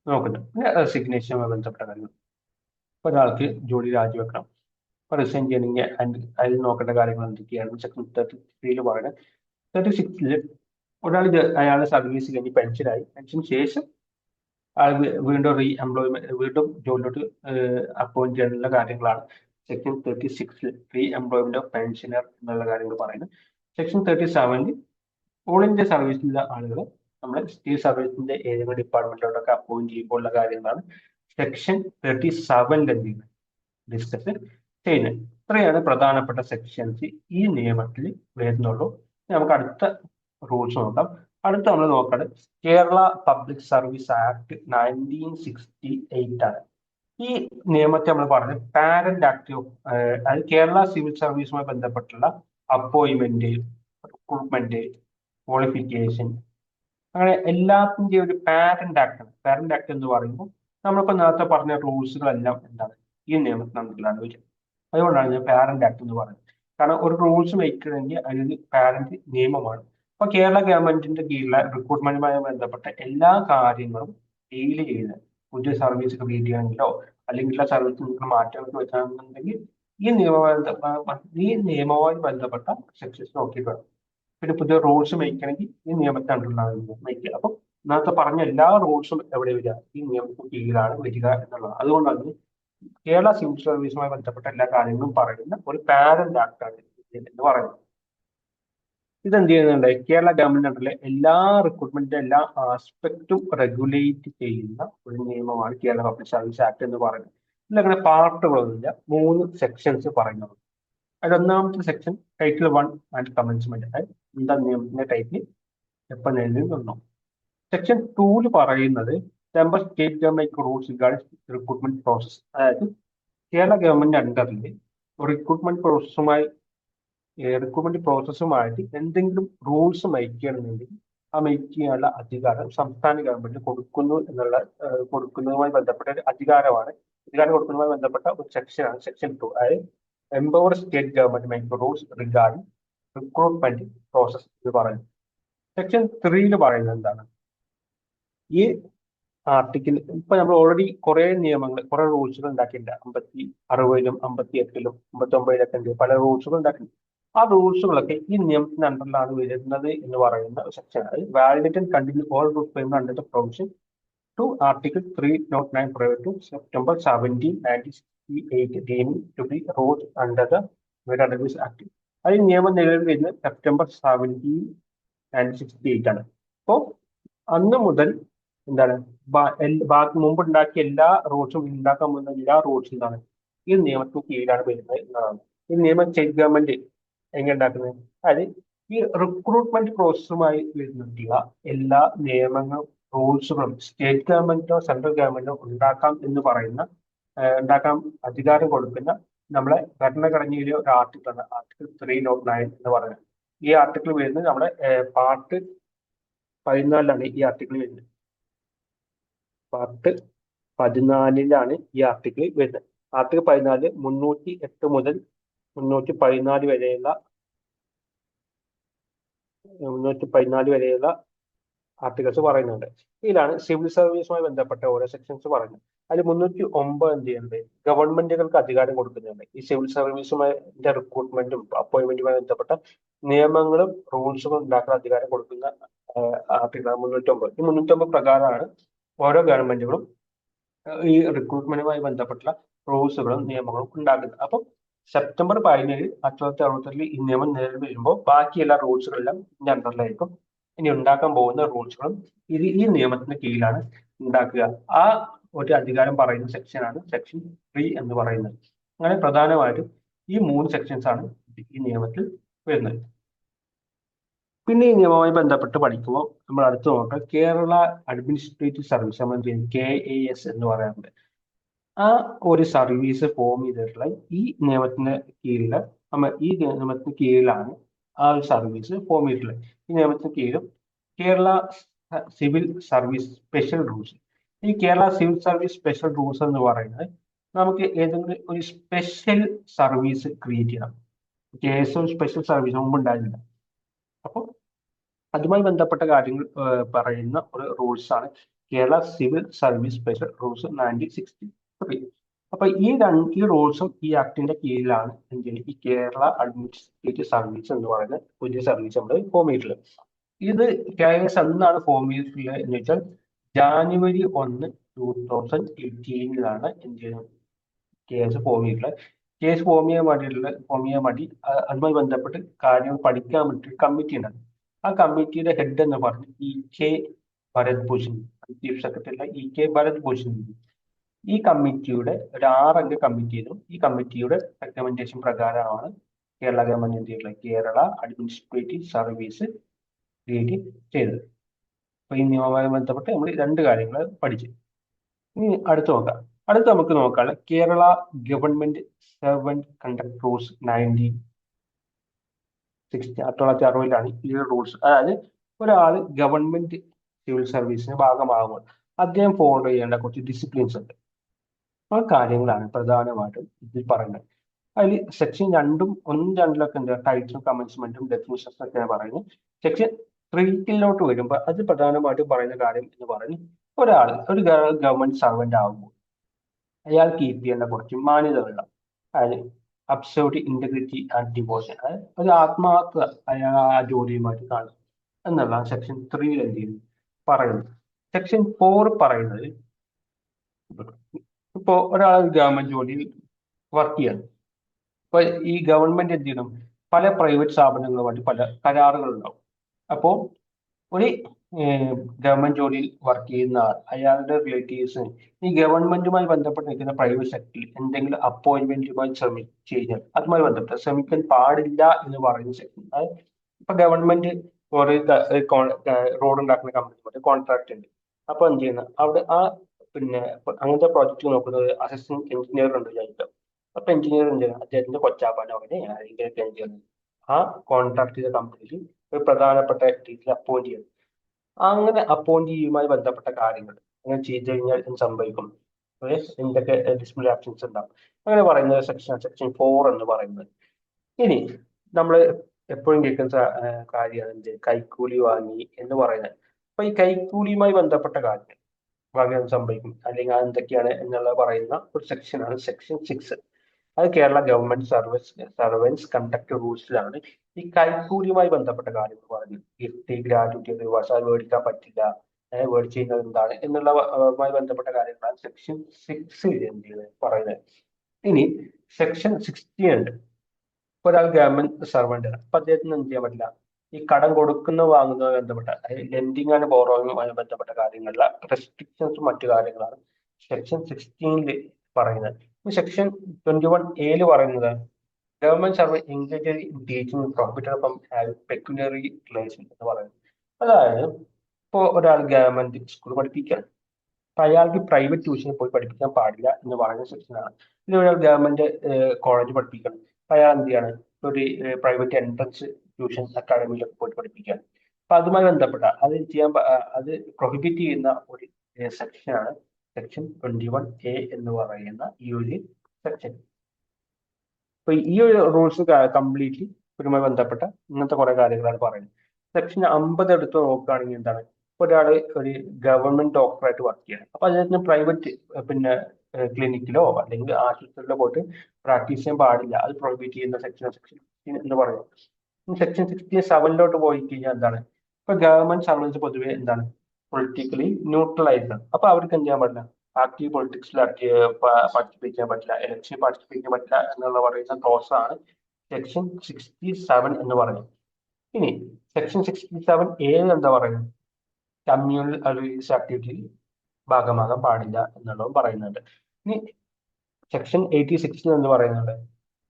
നോക്കുന്നത്. പിന്നെ റെസിഗ്നേഷനുമായി ബന്ധപ്പെട്ട കാര്യങ്ങൾ, ഒരാൾക്ക് ജോലി രാജിവെക്കണം, റിസൈൻ ചെയ്യണമെങ്കിൽ അതിൽ നോക്കേണ്ട കാര്യങ്ങൾ എന്തൊക്കെയാണ് സെക്ഷൻ 33-ൽ പറയുന്നത്. 36-ൽ അയാളുടെ സർവീസ് കഴിഞ്ഞ് പെൻഷനായി, പെൻഷന് ശേഷം ആൾ വീണ്ടും വീണ്ടും ജോലിയിലോട്ട് അപ്പോയിന്റ് ചെയ്യാനുള്ള കാര്യങ്ങളാണ് സെക്ഷൻ 36-ൽ എംപ്ലോയ്മെന്റ് ഓഫ് പെൻഷനർ എന്നുള്ള കാര്യങ്ങൾ പറയുന്നത്. സെക്ഷൻ 37-ൽ ഓൾ ഇന്ത്യ സർവീസിലുള്ള ആളുകൾ നമ്മൾ സ്റ്റേറ്റ് സർവീസിന്റെ ഏതെങ്കിലും ഡിപ്പാർട്ട്മെന്റിലോട്ടൊക്കെ അപ്പോയിന്റ് ചെയ്യുമ്പോഴുള്ള കാര്യങ്ങളാണ് സെക്ഷൻ 37-ൽ ഡിസ്കസ് ചെയ്യുന്നത്. ഇത്രയാണ് പ്രധാനപ്പെട്ട സെക്ഷൻസ് ഈ നിയമത്തിൽ വരുന്നുള്ളൂ. നമുക്ക് അടുത്ത റൂൾസ് നോക്കാം. അടുത്ത നമ്മൾ നോക്കുന്നത് കേരള പബ്ലിക് സർവീസ് ആക്ട് 1968 ആണ്. ഈ നിയമത്തെ നമ്മൾ പറഞ്ഞത് പാരന്റ് ആക്ട് ഓഫ്, അതായത് കേരള സിവിൽ സർവീസുമായി ബന്ധപ്പെട്ടുള്ള അപ്പോയിന്റ്മെന്റ്, റിക്രൂട്ട്മെന്റ്, ക്വാളിഫിക്കേഷൻ, അങ്ങനെ എല്ലാത്തിൻ്റെ ഒരു പാരന്റ് ആക്ട് ആണ്. പാരന്റ് ആക്ട് എന്ന് പറയുമ്പോൾ നമ്മളിപ്പോൾ നേരത്തെ പറഞ്ഞ റൂൾസുകളെല്ലാം എന്താണ് ഈ നിയമത്തിനുള്ളിലാണ് വരിക. അതുകൊണ്ടാണ് ഞാൻ പാരന്റ് ആക്ട് എന്ന് പറയുന്നത്. കാരണം ഒരു റൂൾസ് മേക്ക് ചെയ്യണമെങ്കിൽ അതിന് പാരന്റ് നിയമമാണ്. അപ്പൊ കേരള ഗവൺമെന്റിന്റെ കീഴിലെ റിക്രൂട്ട്മെന്റുമായി ബന്ധപ്പെട്ട എല്ലാ കാര്യങ്ങളും ഡീൽ ചെയ്യുന്നത്, പുതിയ സർവീസ് ക്രിയേറ്റ് ചെയ്യാനെങ്കിലോ അല്ലെങ്കിൽ സർവീസ് നിങ്ങൾക്ക് മാറ്റങ്ങൾക്ക് വെച്ചാണെന്നുണ്ടെങ്കിൽ ഈ നിയമവുമായി ബന്ധപ്പെട്ട സെക്ഷൻസ് നോക്കിയിട്ട് വേണം. പിന്നെ പുതിയ റൂൾസ് മേക്ക് ചെയ്യണമെങ്കിൽ ഈ നിയമത്തെ അണ്ടറിലാണ് മേക്ക് ചെയ്യുക. അപ്പം നേരത്തെ പറഞ്ഞ എല്ലാ റൂൾസും എവിടെ വരിക? ഈ നിയമത്തിന് കീഴിലാണ് വരിക എന്നുള്ളത്. അതുകൊണ്ടാണ് കേരള സിവിൽ സർവീസുമായി ബന്ധപ്പെട്ട എല്ലാ കാര്യങ്ങളും പറയുന്ന ഒരു പാരന്റ് ആക്ട് ആണ് എന്ന് പറയുന്നത്. ഇതെന്ത് ചെയ്യുന്നുണ്ട്? കേരള ഗവൺമെന്റ് എല്ലാ റിക്രൂട്ട്മെന്റിന്റെ എല്ലാ ആസ്പെക്റ്റും റെഗുലേറ്റ് ചെയ്യുന്ന ഒരു നിയമമാണ് കേരള പബ്ലിക് സർവീസ് ആക്ട് എന്ന് പറയുന്നത്. ഇതിലങ്ങനെ പാർട്ടുകളൊന്നുമില്ല, 3 സെക്ഷൻസ് പറയുന്നത്. അതിലൊന്നാമത്തെ സെക്ഷൻ ടൈറ്റിൽ 1 ആൻഡ് കമൻസ്മെന്റ്, അതായത് എന്താ നിയമത്തിന്റെ ടൈറ്റിൽ എപ്പോൾ നിലനിൽ. സെക്ഷൻ 2 പറയുന്നത് member state government rules regarding recruitment process, അതായത് കേരള ഗവൺമെന്റ് അണ്ടറിൽ റിക്രൂട്ട്മെന്റ് പ്രോസസ്സുമായിട്ട് എന്തെങ്കിലും റൂൾസ് മേക്ക് ചെയ്യണമെന്നുണ്ടെങ്കിൽ ആ മേക്ക് ചെയ്യാനുള്ള അധികാരം സംസ്ഥാന ഗവൺമെന്റ് കൊടുക്കുന്നതുമായി ബന്ധപ്പെട്ട ഒരു അധികാരം കൊടുക്കുന്നതുമായി ബന്ധപ്പെട്ട ഒരു സെക്ഷനാണ് സെക്ഷൻ 2. അതായത് empower state government make rules regarding recruitment process എന്ന് പറയുന്നത്. സെക്ഷൻ 3 പറയുന്നത് എന്താണ്? ഈ ആർട്ടിക്കിൾ ഇപ്പൊ നമ്മൾ ഓൾറെഡി കുറെ നിയമങ്ങൾ, കുറെ റൂൾസുകൾ ഉണ്ടാക്കിയിട്ടുണ്ട്. 60-ലും 58-ലും 59-ലൊക്കെ ഉണ്ട് പല റൂൾസുകൾ ഉണ്ടാക്കിയിട്ടുണ്ട്. ആ റൂൾസുകളൊക്കെ ഈ നിയമത്തിന് അണ്ടറിലാണ് വരുന്നത് എന്ന് പറയുന്ന ഒരു section. Validate and continue all rules under the provision to article 309 prior to September 17, 1968 deeming to be rules under the Merit act. അത് നിയമം നിലവിൽ വരുന്നത് സെപ്റ്റംബർ 17, 1968 ആണ്. അപ്പോൾ അന്ന് മുതൽ എന്താണ് മുമ്പ് ഉണ്ടാക്കിയ എല്ലാ റൂൾസും, ഉണ്ടാക്കാൻ പോകുന്ന എല്ലാ റൂൾസും എന്താണ് ഈ നിയമത്തിന് കീഴിലാണ് വരുന്നത് എന്നതാണ്. ഈ നിയമം സ്റ്റേറ്റ് ഗവൺമെന്റ് എങ്ങനെ ഉണ്ടാക്കുന്നത്? അതായത് ഈ റിക്രൂട്ട്മെന്റ് പ്രോസസ്സുമായി വരുന്നിട്ടുള്ള എല്ലാ നിയമങ്ങളും റൂൾസുകളും സ്റ്റേറ്റ് ഗവൺമെന്റോ സെൻട്രൽ ഗവൺമെന്റോ ഉണ്ടാക്കാൻ അധികാരം കൊടുക്കുന്ന നമ്മളെ ഭരണഘടനയിലെ ഒരു ആർട്ടിക്കിളാണ് ആർട്ടിക്കിൾ 309 എന്ന് പറയുന്നത്. ഈ ആർട്ടിക്കിൾ വരുന്നത് നമ്മുടെ പാർട്ട് 14 ഈ ആർട്ടിക്കിൾ വരുന്നത്. പാർട്ട് 14 ഈ ആർട്ടിക്കിൾ വരുന്നത്. ആർട്ടിക്കിൾ 14 308 മുതൽ 314 വരെയുള്ള ആർട്ടിക്കിൾസ് പറയുന്നുണ്ട്. ഇതിലാണ് സിവിൽ സർവീസുമായി ബന്ധപ്പെട്ട ഓരോ സെക്ഷൻസ് പറയുന്നത്. അതിൽ 309 എന്ത് ചെയ്യുന്നുണ്ട്? ഗവൺമെന്റുകൾക്ക് അധികാരം കൊടുക്കുന്നുണ്ട്. ഈ സിവിൽ സർവീസുമായി റിക്രൂട്ട്മെന്റും അപ്പോയിന്റ്മെന്റുമായി ബന്ധപ്പെട്ട നിയമങ്ങളും റൂൾസുകളും ഉണ്ടാക്കാൻ അധികാരം കൊടുക്കുന്ന ആർട്ടിക്കിളാണ് 309. ഈ 309 പ്രകാരമാണ് ഓരോ ഗവൺമെന്റുകളും ഈ റിക്രൂട്ട്മെന്റുമായി ബന്ധപ്പെട്ടുള്ള റൂൾസുകളും നിയമങ്ങളും ഉണ്ടാക്കുന്നത്. അപ്പം സെപ്റ്റംബർ 17, 1962 ഈ നിയമം നിലവിൽ വരുമ്പോൾ ബാക്കി എല്ലാ റൂൾസുകളെല്ലാം ഇതിന്റെ അണ്ടറിലായിരിക്കും. ഇനി ഉണ്ടാക്കാൻ പോകുന്ന റൂൾസുകളും ഈ നിയമത്തിന് കീഴിലാണ് ഉണ്ടാക്കുക. ആ ഒരു അധികാരം പറയുന്ന സെക്ഷനാണ് സെക്ഷൻ 3 എന്ന് പറയുന്നത്. അങ്ങനെ പ്രധാനമായിട്ടും ഈ 3 സെക്ഷൻസ് ആണ് ഈ നിയമത്തിൽ വരുന്നത്. പിന്നെ ഈ നിയമവുമായി ബന്ധപ്പെട്ട് പഠിക്കുമ്പോൾ നമ്മൾ അടുത്ത് നോക്കുക കേരള അഡ്മിനിസ്ട്രേറ്റീവ് സർവീസ്, നമ്മൾ KAS എന്ന് പറയാറുണ്ട്. ആ ഒരു സർവീസ് ഫോം ചെയ്തിട്ടുള്ള ഈ നിയമത്തിന് കീഴിലാണ് ആ ഒരു സർവീസ് ഫോം ചെയ്തിട്ടുള്ളത്. ഈ നിയമത്തിന് കീഴിലും Kerala civil service special rules. ഈ Kerala civil service special rules എന്ന് പറയുന്നത് നമുക്ക് ഏതെങ്കിലും ഒരു സ്പെഷ്യൽ സർവീസ് ക്രിയേറ്റ് ചെയ്യണം. KS സ്പെഷ്യൽ സർവീസ് മുമ്പ് ഉണ്ടായിരുന്നില്ല. അപ്പോൾ അതുമായി ബന്ധപ്പെട്ട കാര്യങ്ങൾ പറയുന്ന ഒരു റൂൾസ് ആണ് Kerala civil service special rules 1963. അപ്പൊ ഈ റൂൾസും ഈ ആക്ടിന്റെ കീഴിലാണ് ഈ കേരള അഡ്മിനിസ്ട്രേറ്റീവ് സർവീസ് എന്ന് പറയുന്ന പുതിയ സർവീസ് നമ്മൾ ഫോം ചെയ്തിട്ടുള്ളത്. ഇത് KS എന്നാണ് ഫോം ചെയ്തിട്ടുള്ളത് എന്ന് വെച്ചാൽ January 1, 2018 എന്ത് ചെയ്യുന്നത് KS ഫോം ചെയ്തിട്ടുള്ളത്. KS ഫോം ചെയ്യാൻ വേണ്ടി അതുമായി ബന്ധപ്പെട്ട് കാര്യങ്ങൾ പഠിക്കാൻ വേണ്ടി കമ്മിറ്റി ഉണ്ടാകും. ആ കമ്മിറ്റിയുടെ ഹെഡ് എന്ന് പറഞ്ഞ് EK Bharat Bhushan, chief secretary EK Bharat Bhushan. ഈ കമ്മിറ്റിയുടെ ഒരു 6 അംഗ കമ്മിറ്റിയിലും ഈ കമ്മിറ്റിയുടെ റെക്കമെൻഡേഷൻ പ്രകാരമാണ് കേരള ഗവൺമെന്റ് എന്ത് ചെയ്തിട്ടുള്ളത് കേരള അഡ്മിനിസ്ട്രേറ്റീവ് സർവീസ് ക്രിയേറ്റ് ചെയ്തത്. അപ്പൊ ഈ നിയമവുമായി ബന്ധപ്പെട്ട് നമ്മൾ 2 കാര്യങ്ങൾ പഠിച്ചു. ഇനി അടുത്ത് നമുക്ക് നോക്കാം Kerala government servant conduct rules 1960 ഈ റൂൾസ്. അതായത് ഒരാൾ ഗവൺമെന്റ് സിവിൽ സർവീസിന് ഭാഗമാകുമ്പോൾ അദ്ദേഹം ഫോളോ ചെയ്യേണ്ട കുറച്ച് ഡിസിപ്ലിൻസ് ഉണ്ട്. ആ കാര്യങ്ങളാണ് പ്രധാനമായിട്ടും ഇതിൽ പറയുന്നത്. അതിൽ സെക്ഷൻ 1-2 എന്താ ടൈറ്റിലും കമൻസ്മെന്റും ഡെഫിനിഷൻസും ഒക്കെയാണ് പറയുന്നത്. സെക്ഷൻ 3 വരുമ്പോൾ അത് പ്രധാനമായിട്ടും പറയുന്ന കാര്യം എന്ന് പറയുന്നത് ഒരു ഗവൺമെന്റ് സർവന്റ് ആകുമ്പോൾ അയാൾ കീപ്പ് ചെയ്യേണ്ട കുറച്ച് മാന്യതകളുണ്ട്. അതായത് അബ്സോർട്ട് ഇന്റഗ്രിറ്റി ആൻഡ് ഡിവോഷൻ, അതായത് ഒരു ആത്മാർത്ഥത അയാൾ ആ ജോലിയുമായിട്ട് കാണും എന്നുള്ളതാണ് സെക്ഷൻ 3 എന്ത് ചെയ്യുന്നത് പറയുന്നത്. സെക്ഷൻ 4 പറയുന്നത് ഇപ്പോ ഒരാൾ ഗവൺമെന്റ് ജോലിയിൽ വർക്ക് ചെയ്യണം. ഇപ്പൊ ഈ ഗവൺമെന്റ് എന്ത് ചെയ്യണം, പല പ്രൈവറ്റ് സ്ഥാപനങ്ങളുമായിട്ട് പല കരാറുകൾ ഉണ്ടാവും. അപ്പോൾ ഒരു ഗവൺമെന്റ് ജോലിയിൽ വർക്ക് ചെയ്യുന്ന ആൾ അയാളുടെ റിലേറ്റീവ്സ് ഈ ഗവൺമെന്റുമായി ബന്ധപ്പെട്ട് നിൽക്കുന്ന പ്രൈവറ്റ് സെക്ടറിൽ എന്തെങ്കിലും അപ്പോയിന്റ്മെന്റുമായി ശ്രമിച്ചു കഴിഞ്ഞാൽ അതുമായി ബന്ധപ്പെട്ട് ശ്രമിക്കാൻ പാടില്ല എന്ന് പറയുന്ന സെക്ഷൻ. അതായത് ഇപ്പൊ ഗവൺമെന്റ് ഒരു റോഡ് ഉണ്ടാക്കുന്ന കമ്പനി കോൺട്രാക്ട് ഉണ്ട്. അപ്പൊ എന്ത് ചെയ്യുന്ന അവിടെ അങ്ങനത്തെ പ്രോജക്റ്റ് നോക്കുന്നത് അസിസ്റ്റന്റ് എഞ്ചിനീയർ ഉണ്ട് വിചാരിക്കാം. അപ്പൊ എഞ്ചിനീയർ എന്ത് ചെയ്യണം, അദ്ദേഹത്തിന്റെ കൊച്ചാപ്പാനെ ആരെങ്കിലും എഞ്ചിനീയർ ആ കോൺട്രാക്ട് ചെയ്ത കമ്പനിയിൽ ഒരു പ്രധാനപ്പെട്ട രീതിയിൽ അപ്പോയിന്റ് ചെയ്യണം. അങ്ങനെ അപ്പോയിന്റ് ചെയ്യുമായി ബന്ധപ്പെട്ട കാര്യങ്ങൾ അങ്ങനെ ചെയ്തു കഴിഞ്ഞാൽ എന്ത് സംഭവിക്കും, എന്തൊക്കെ ഡിസിപ്ലിനറി ആക്ഷൻസ് ഉണ്ടാവും അങ്ങനെ പറയുന്നത് സെക്ഷൻ 4 എന്ന് പറയുന്നത്. ഇനി നമ്മൾ എപ്പോഴും കേൾക്കുന്ന കാര്യമാണ് എന്ത് കൈക്കൂലി വാങ്ങി എന്ന് പറയുന്നത്. അപ്പൊ ഈ കൈക്കൂലിയുമായി ബന്ധപ്പെട്ട കാര്യങ്ങൾ ഭാഗ്യം സംഭവിക്കും അല്ലെങ്കിൽ എന്തൊക്കെയാണ് എന്നുള്ള പറയുന്ന ഒരു സെക്ഷനാണ് സെക്ഷൻ 6. അത് കേരള ഗവൺമെന്റ് സർവൻസ് കണ്ടക്ട് റൂൾസിലാണ് ഈ കൈക്കൂലിയുമായി ബന്ധപ്പെട്ട കാര്യങ്ങൾ പറയുന്നത്. ഗിഫ്റ്റ്, ഗ്രാറ്റുവിറ്റി, റിവാർഡ്സ് അത് മേടിക്കാൻ പറ്റില്ല, മേടിച്ചു കഴിഞ്ഞാൽ എന്താണ് എന്നുള്ളതുമായി ബന്ധപ്പെട്ട കാര്യങ്ങളാണ് സെക്ഷൻ 6 പറയുന്നത്. ഇനി സെക്ഷൻ 16 ഉണ്ട്. ഒരാൾ ഗവൺമെന്റ് സർവന്റ് ആണ്. അപ്പൊ അദ്ദേഹത്തിന് എന്ത് ചെയ്യാൻ പറ്റില്ല, ഈ കടം കൊടുക്കുന്ന വാങ്ങുന്നതുമായി ബന്ധപ്പെട്ട ലെൻഡിങ് ആൻഡ് ബോറോയിങ്ങുമായി ബന്ധപ്പെട്ട കാര്യങ്ങളിലെ റെസ്ട്രിക്ഷൻസും മറ്റു കാര്യങ്ങളാണ് സെക്ഷൻ 16 പറയുന്നത്. സെക്ഷൻ 21A പറയുന്നത് government service engage in teaching prohibited from pecuniary relation എന്ന് പറയുന്നത്. അതായത് ഇപ്പോൾ ഒരാൾ ഗവൺമെന്റ് സ്കൂൾ പഠിപ്പിക്കുകയാണ്. അപ്പൊ അയാൾക്ക് പ്രൈവറ്റ് ട്യൂഷനിൽ പോയി പഠിപ്പിക്കാൻ പാടില്ല എന്ന് പറയുന്ന സെക്ഷനാണ്. ഇത് ഒരാൾ ഗവൺമെന്റ് കോളേജ് പഠിപ്പിക്കണം. അപ്പൊ അയാൾ എന്ത് ചെയ്യാണ്, ഒരു പ്രൈവറ്റ് എൻട്രൻസ് ട്യൂഷൻ അക്കാഡമിയിലൊക്കെ പോയിട്ട് പഠിപ്പിക്കുകയാണ്. അപ്പൊ അതുമായി ബന്ധപ്പെട്ട അത് പ്രൊഹിബിറ്റ് ചെയ്യുന്ന ഒരു സെക്ഷനാണ് സെക്ഷൻ 21A എന്ന് പറയുന്ന ഈ ഒരു സെക്ഷൻ. അപ്പൊ ഈ ഒരു റൂൾസ് കംപ്ലീറ്റ്ലി ഇതുമായി ബന്ധപ്പെട്ട ഇങ്ങനത്തെ കുറെ കാര്യങ്ങളാണ് പറയുന്നത്. സെക്ഷൻ 50 എടുത്ത് നോക്കുകയാണെങ്കിൽ എന്താണ്, ഒരാള് ഒരു ഗവൺമെന്റ് ഡോക്ടറായിട്ട് വർക്ക് ചെയ്യണം. അപ്പൊ അദ്ദേഹത്തിന് പ്രൈവറ്റ് ക്ലിനിക്കിലോ അല്ലെങ്കിൽ ആശുപത്രിയിലോ പോയിട്ട് പ്രാക്ടീസ് ചെയ്യാൻ പാടില്ല. അത് പ്രൊഹിബിറ്റ് ചെയ്യുന്ന സെക്ഷൻ എന്ന് പറയുന്നത്. സെക്ഷൻ 67 പോയി കഴിഞ്ഞാൽ എന്താണ്, ഇപ്പൊ ഗവൺമെന്റ് സർവീസ് പൊതുവെ എന്താണ് പൊളിറ്റിക്കലി ന്യൂട്രൽ ആയിട്ടാണ്. അപ്പൊ അവർക്ക് എന്ത് ചെയ്യാൻ പാടില്ല, ആക്റ്റീവ് പൊളിറ്റിക്സിൽ പാർട്ടിസിപ്പേറ്റ് ചെയ്യാൻ പറ്റില്ല, ഇലക്ഷനിൽ പാർട്ടിസിപ്പേറ്റ് ചെയ്യാൻ പറ്റില്ല എന്നുള്ള പറയുന്ന ക്ലോസ് ആണ് സെക്ഷൻ 67 എന്ന് പറയുന്നത്. ഇനി സെക്ഷൻ 67A എന്താ പറയുന്നത്, കമ്മ്യൂണൽ റിലീജിയസ് ആക്ടിവിറ്റിയിൽ ഭാഗമാകാൻ പാടില്ല എന്നുള്ളതും പറയുന്നുണ്ട്. ഇനി സെക്ഷൻ 86 എന്ന് പറയുന്നത്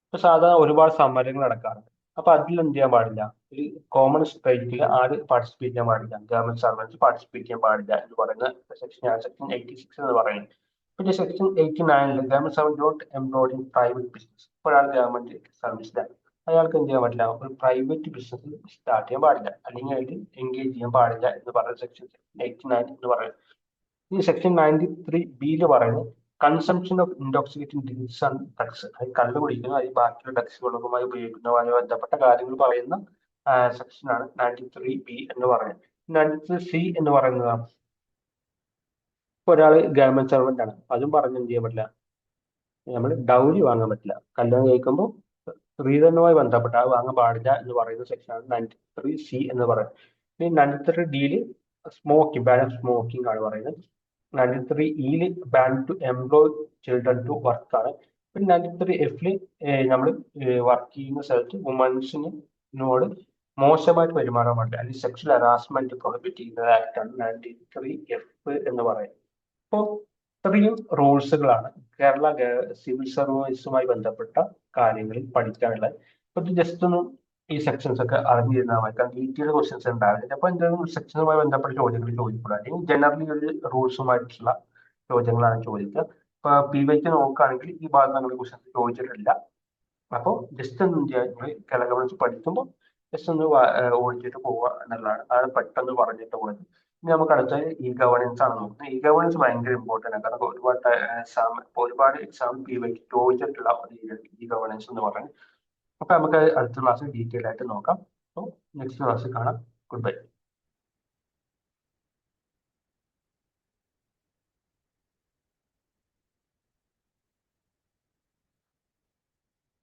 ഇപ്പൊ സാധാരണ ഒരുപാട് സമരങ്ങൾ നടക്കാറുണ്ട്. അപ്പൊ അതിൽ എന്ത് ചെയ്യാൻ പാടില്ല, ഒരു കോമൺ സ്ട്രൈക്കിൽ ആര് പാർട്ടിസിപ്പേറ്റ് ചെയ്യാൻ പാടില്ല, ഗവൺമെന്റ് സർവൻസ് പാർട്ടിസിപ്പേറ്റ് ചെയ്യാൻ പാടില്ല എന്ന് പറയുന്ന സെക്ഷനാണ് സെക്ഷൻ 86 എന്ന് പറയുന്നത്. പിന്നെ section 89 government servants dot employed in private business. ഒരാൾ ഗവൺമെന്റ് സർവീസിലാണ്, അയാൾക്ക് എന്ത് ചെയ്യാൻ പറ്റില്ല, ഒരു പ്രൈവറ്റ് ബിസിനസ് സ്റ്റാർട്ട് ചെയ്യാൻ പാടില്ല അല്ലെങ്കിൽ അതിൽ എൻഗേജ് ചെയ്യാൻ പാടില്ല എന്ന് പറയുന്ന സെക്ഷൻ 89 എന്ന് പറയുന്നത്. ഈ സെക്ഷൻ 93B പറയുന്നത് consumption of intoxicating drinks and drugs, അത് കള്ള് കുടിക്കുന്ന അത് ബാക്കിയുള്ള ഡ്രഗ്സുകളുമായി ഉപയോഗിക്കുന്നതുമായി ബന്ധപ്പെട്ട കാര്യങ്ങൾ പറയുന്ന സെക്ഷനാണ് 93B എന്ന് പറയുന്നത്. 93C എന്ന് പറയുന്നതാണ് ഇപ്പൊ ഒരാൾ ഗവൺമെന്റ് സർവന്റ് ആണ്, അതും പറഞ്ഞ് എന്ത് ചെയ്യാൻ പറ്റില്ല, നമ്മൾ ഡൗരി വാങ്ങാൻ പറ്റില്ല. കല്യാണം കഴിക്കുമ്പോൾ സ്ത്രീധനവുമായി ബന്ധപ്പെട്ട അത് വാങ്ങാൻ പാടില്ല എന്ന് പറയുന്ന സെക്ഷനാണ് 93C എന്ന് പറയുന്നത്. ഇനി 93Dയിൽ സ്മോക്കിംഗ്, ബാൻ ഓഫ് സ്മോക്കിംഗ് ആണ് പറയുന്നത്. 93E ban to employ children to work ആണ്. പിന്നെ 93F നമ്മൾ വർക്ക് ചെയ്യുന്ന സ്ഥലത്ത് വുമൻസിനോട് മോശമായിട്ട് പെരുമാറാൻ പാടില്ല അല്ലെങ്കിൽ സെക്ഷൽ ഹറാസ്മെന്റ് പ്രൊഹിബിറ്റ് ചെയ്യുന്ന ആക്ടാണ് 93F എന്ന് പറയുന്നത്. അപ്പോൾ ഇത്രയും റൂൾസുകളാണ് കേരള സിവിൽ സർവീസുമായി ബന്ധപ്പെട്ട കാര്യങ്ങളിൽ പഠിക്കാനുള്ളത്. അപ്പൊ ഇത് ജസ്റ്റ് ഒന്ന് ഈ സെക്ഷൻസ് ഒക്കെ അറിഞ്ഞിരുന്നാൽ മതി. കാരണം ഡീറ്റെയിൽ ക്വസ്റ്റ്യൻസ് ഉണ്ടാവില്ല. ചിലപ്പോൾ എന്തെങ്കിലും സെക്ഷനുമായി ബന്ധപ്പെട്ട ചോദ്യങ്ങൾ ചോദിക്കുക, അല്ലെങ്കിൽ ജനറലി ഒരു റൂൾസുമായിട്ടുള്ള ചോദ്യങ്ങളാണ് ചോദിക്കുക. ഇപ്പൊ PYക്ക് നോക്കുകയാണെങ്കിൽ ഈ ഭാഗത്ത് അങ്ങനെ ക്വസ്റ്റ്യൻസ് ചോദിച്ചിട്ടില്ല. അപ്പോൾ ജസ്റ്റ് ഒന്ന് എന്ത് ചെയ്യുക, കേരള ഗവേണൻസ് പഠിക്കുമ്പോൾ ജസ്റ്റ് ഒന്ന് ഓടിച്ചിട്ട് പോവുക എന്നുള്ളതാണ്. അത് പെട്ടെന്ന് പറഞ്ഞിട്ട് പോകുന്നത്. ഇനി നമുക്ക് അടുത്തത് ഗവേണൻസ് ആണ് നോക്കുന്നത്. ഗവേണൻസ് ഭയങ്കര ഇമ്പോർട്ടൻ്റ് ആണ്. കാരണം ഒരുപാട് എക്സാം PYക്ക് ചോദിച്ചിട്ടുള്ള ഒരു ഗവേണൻസ് എന്ന് പറയുന്നത്. അപ്പൊ നമുക്ക് അടുത്ത ക്ലാസ്സിൽ ഡീറ്റെയിൽ ആയിട്ട് നോക്കാം. അപ്പോൾ നെക്സ്റ്റ് ക്ലാസ്സിൽ കാണാം. Good bye.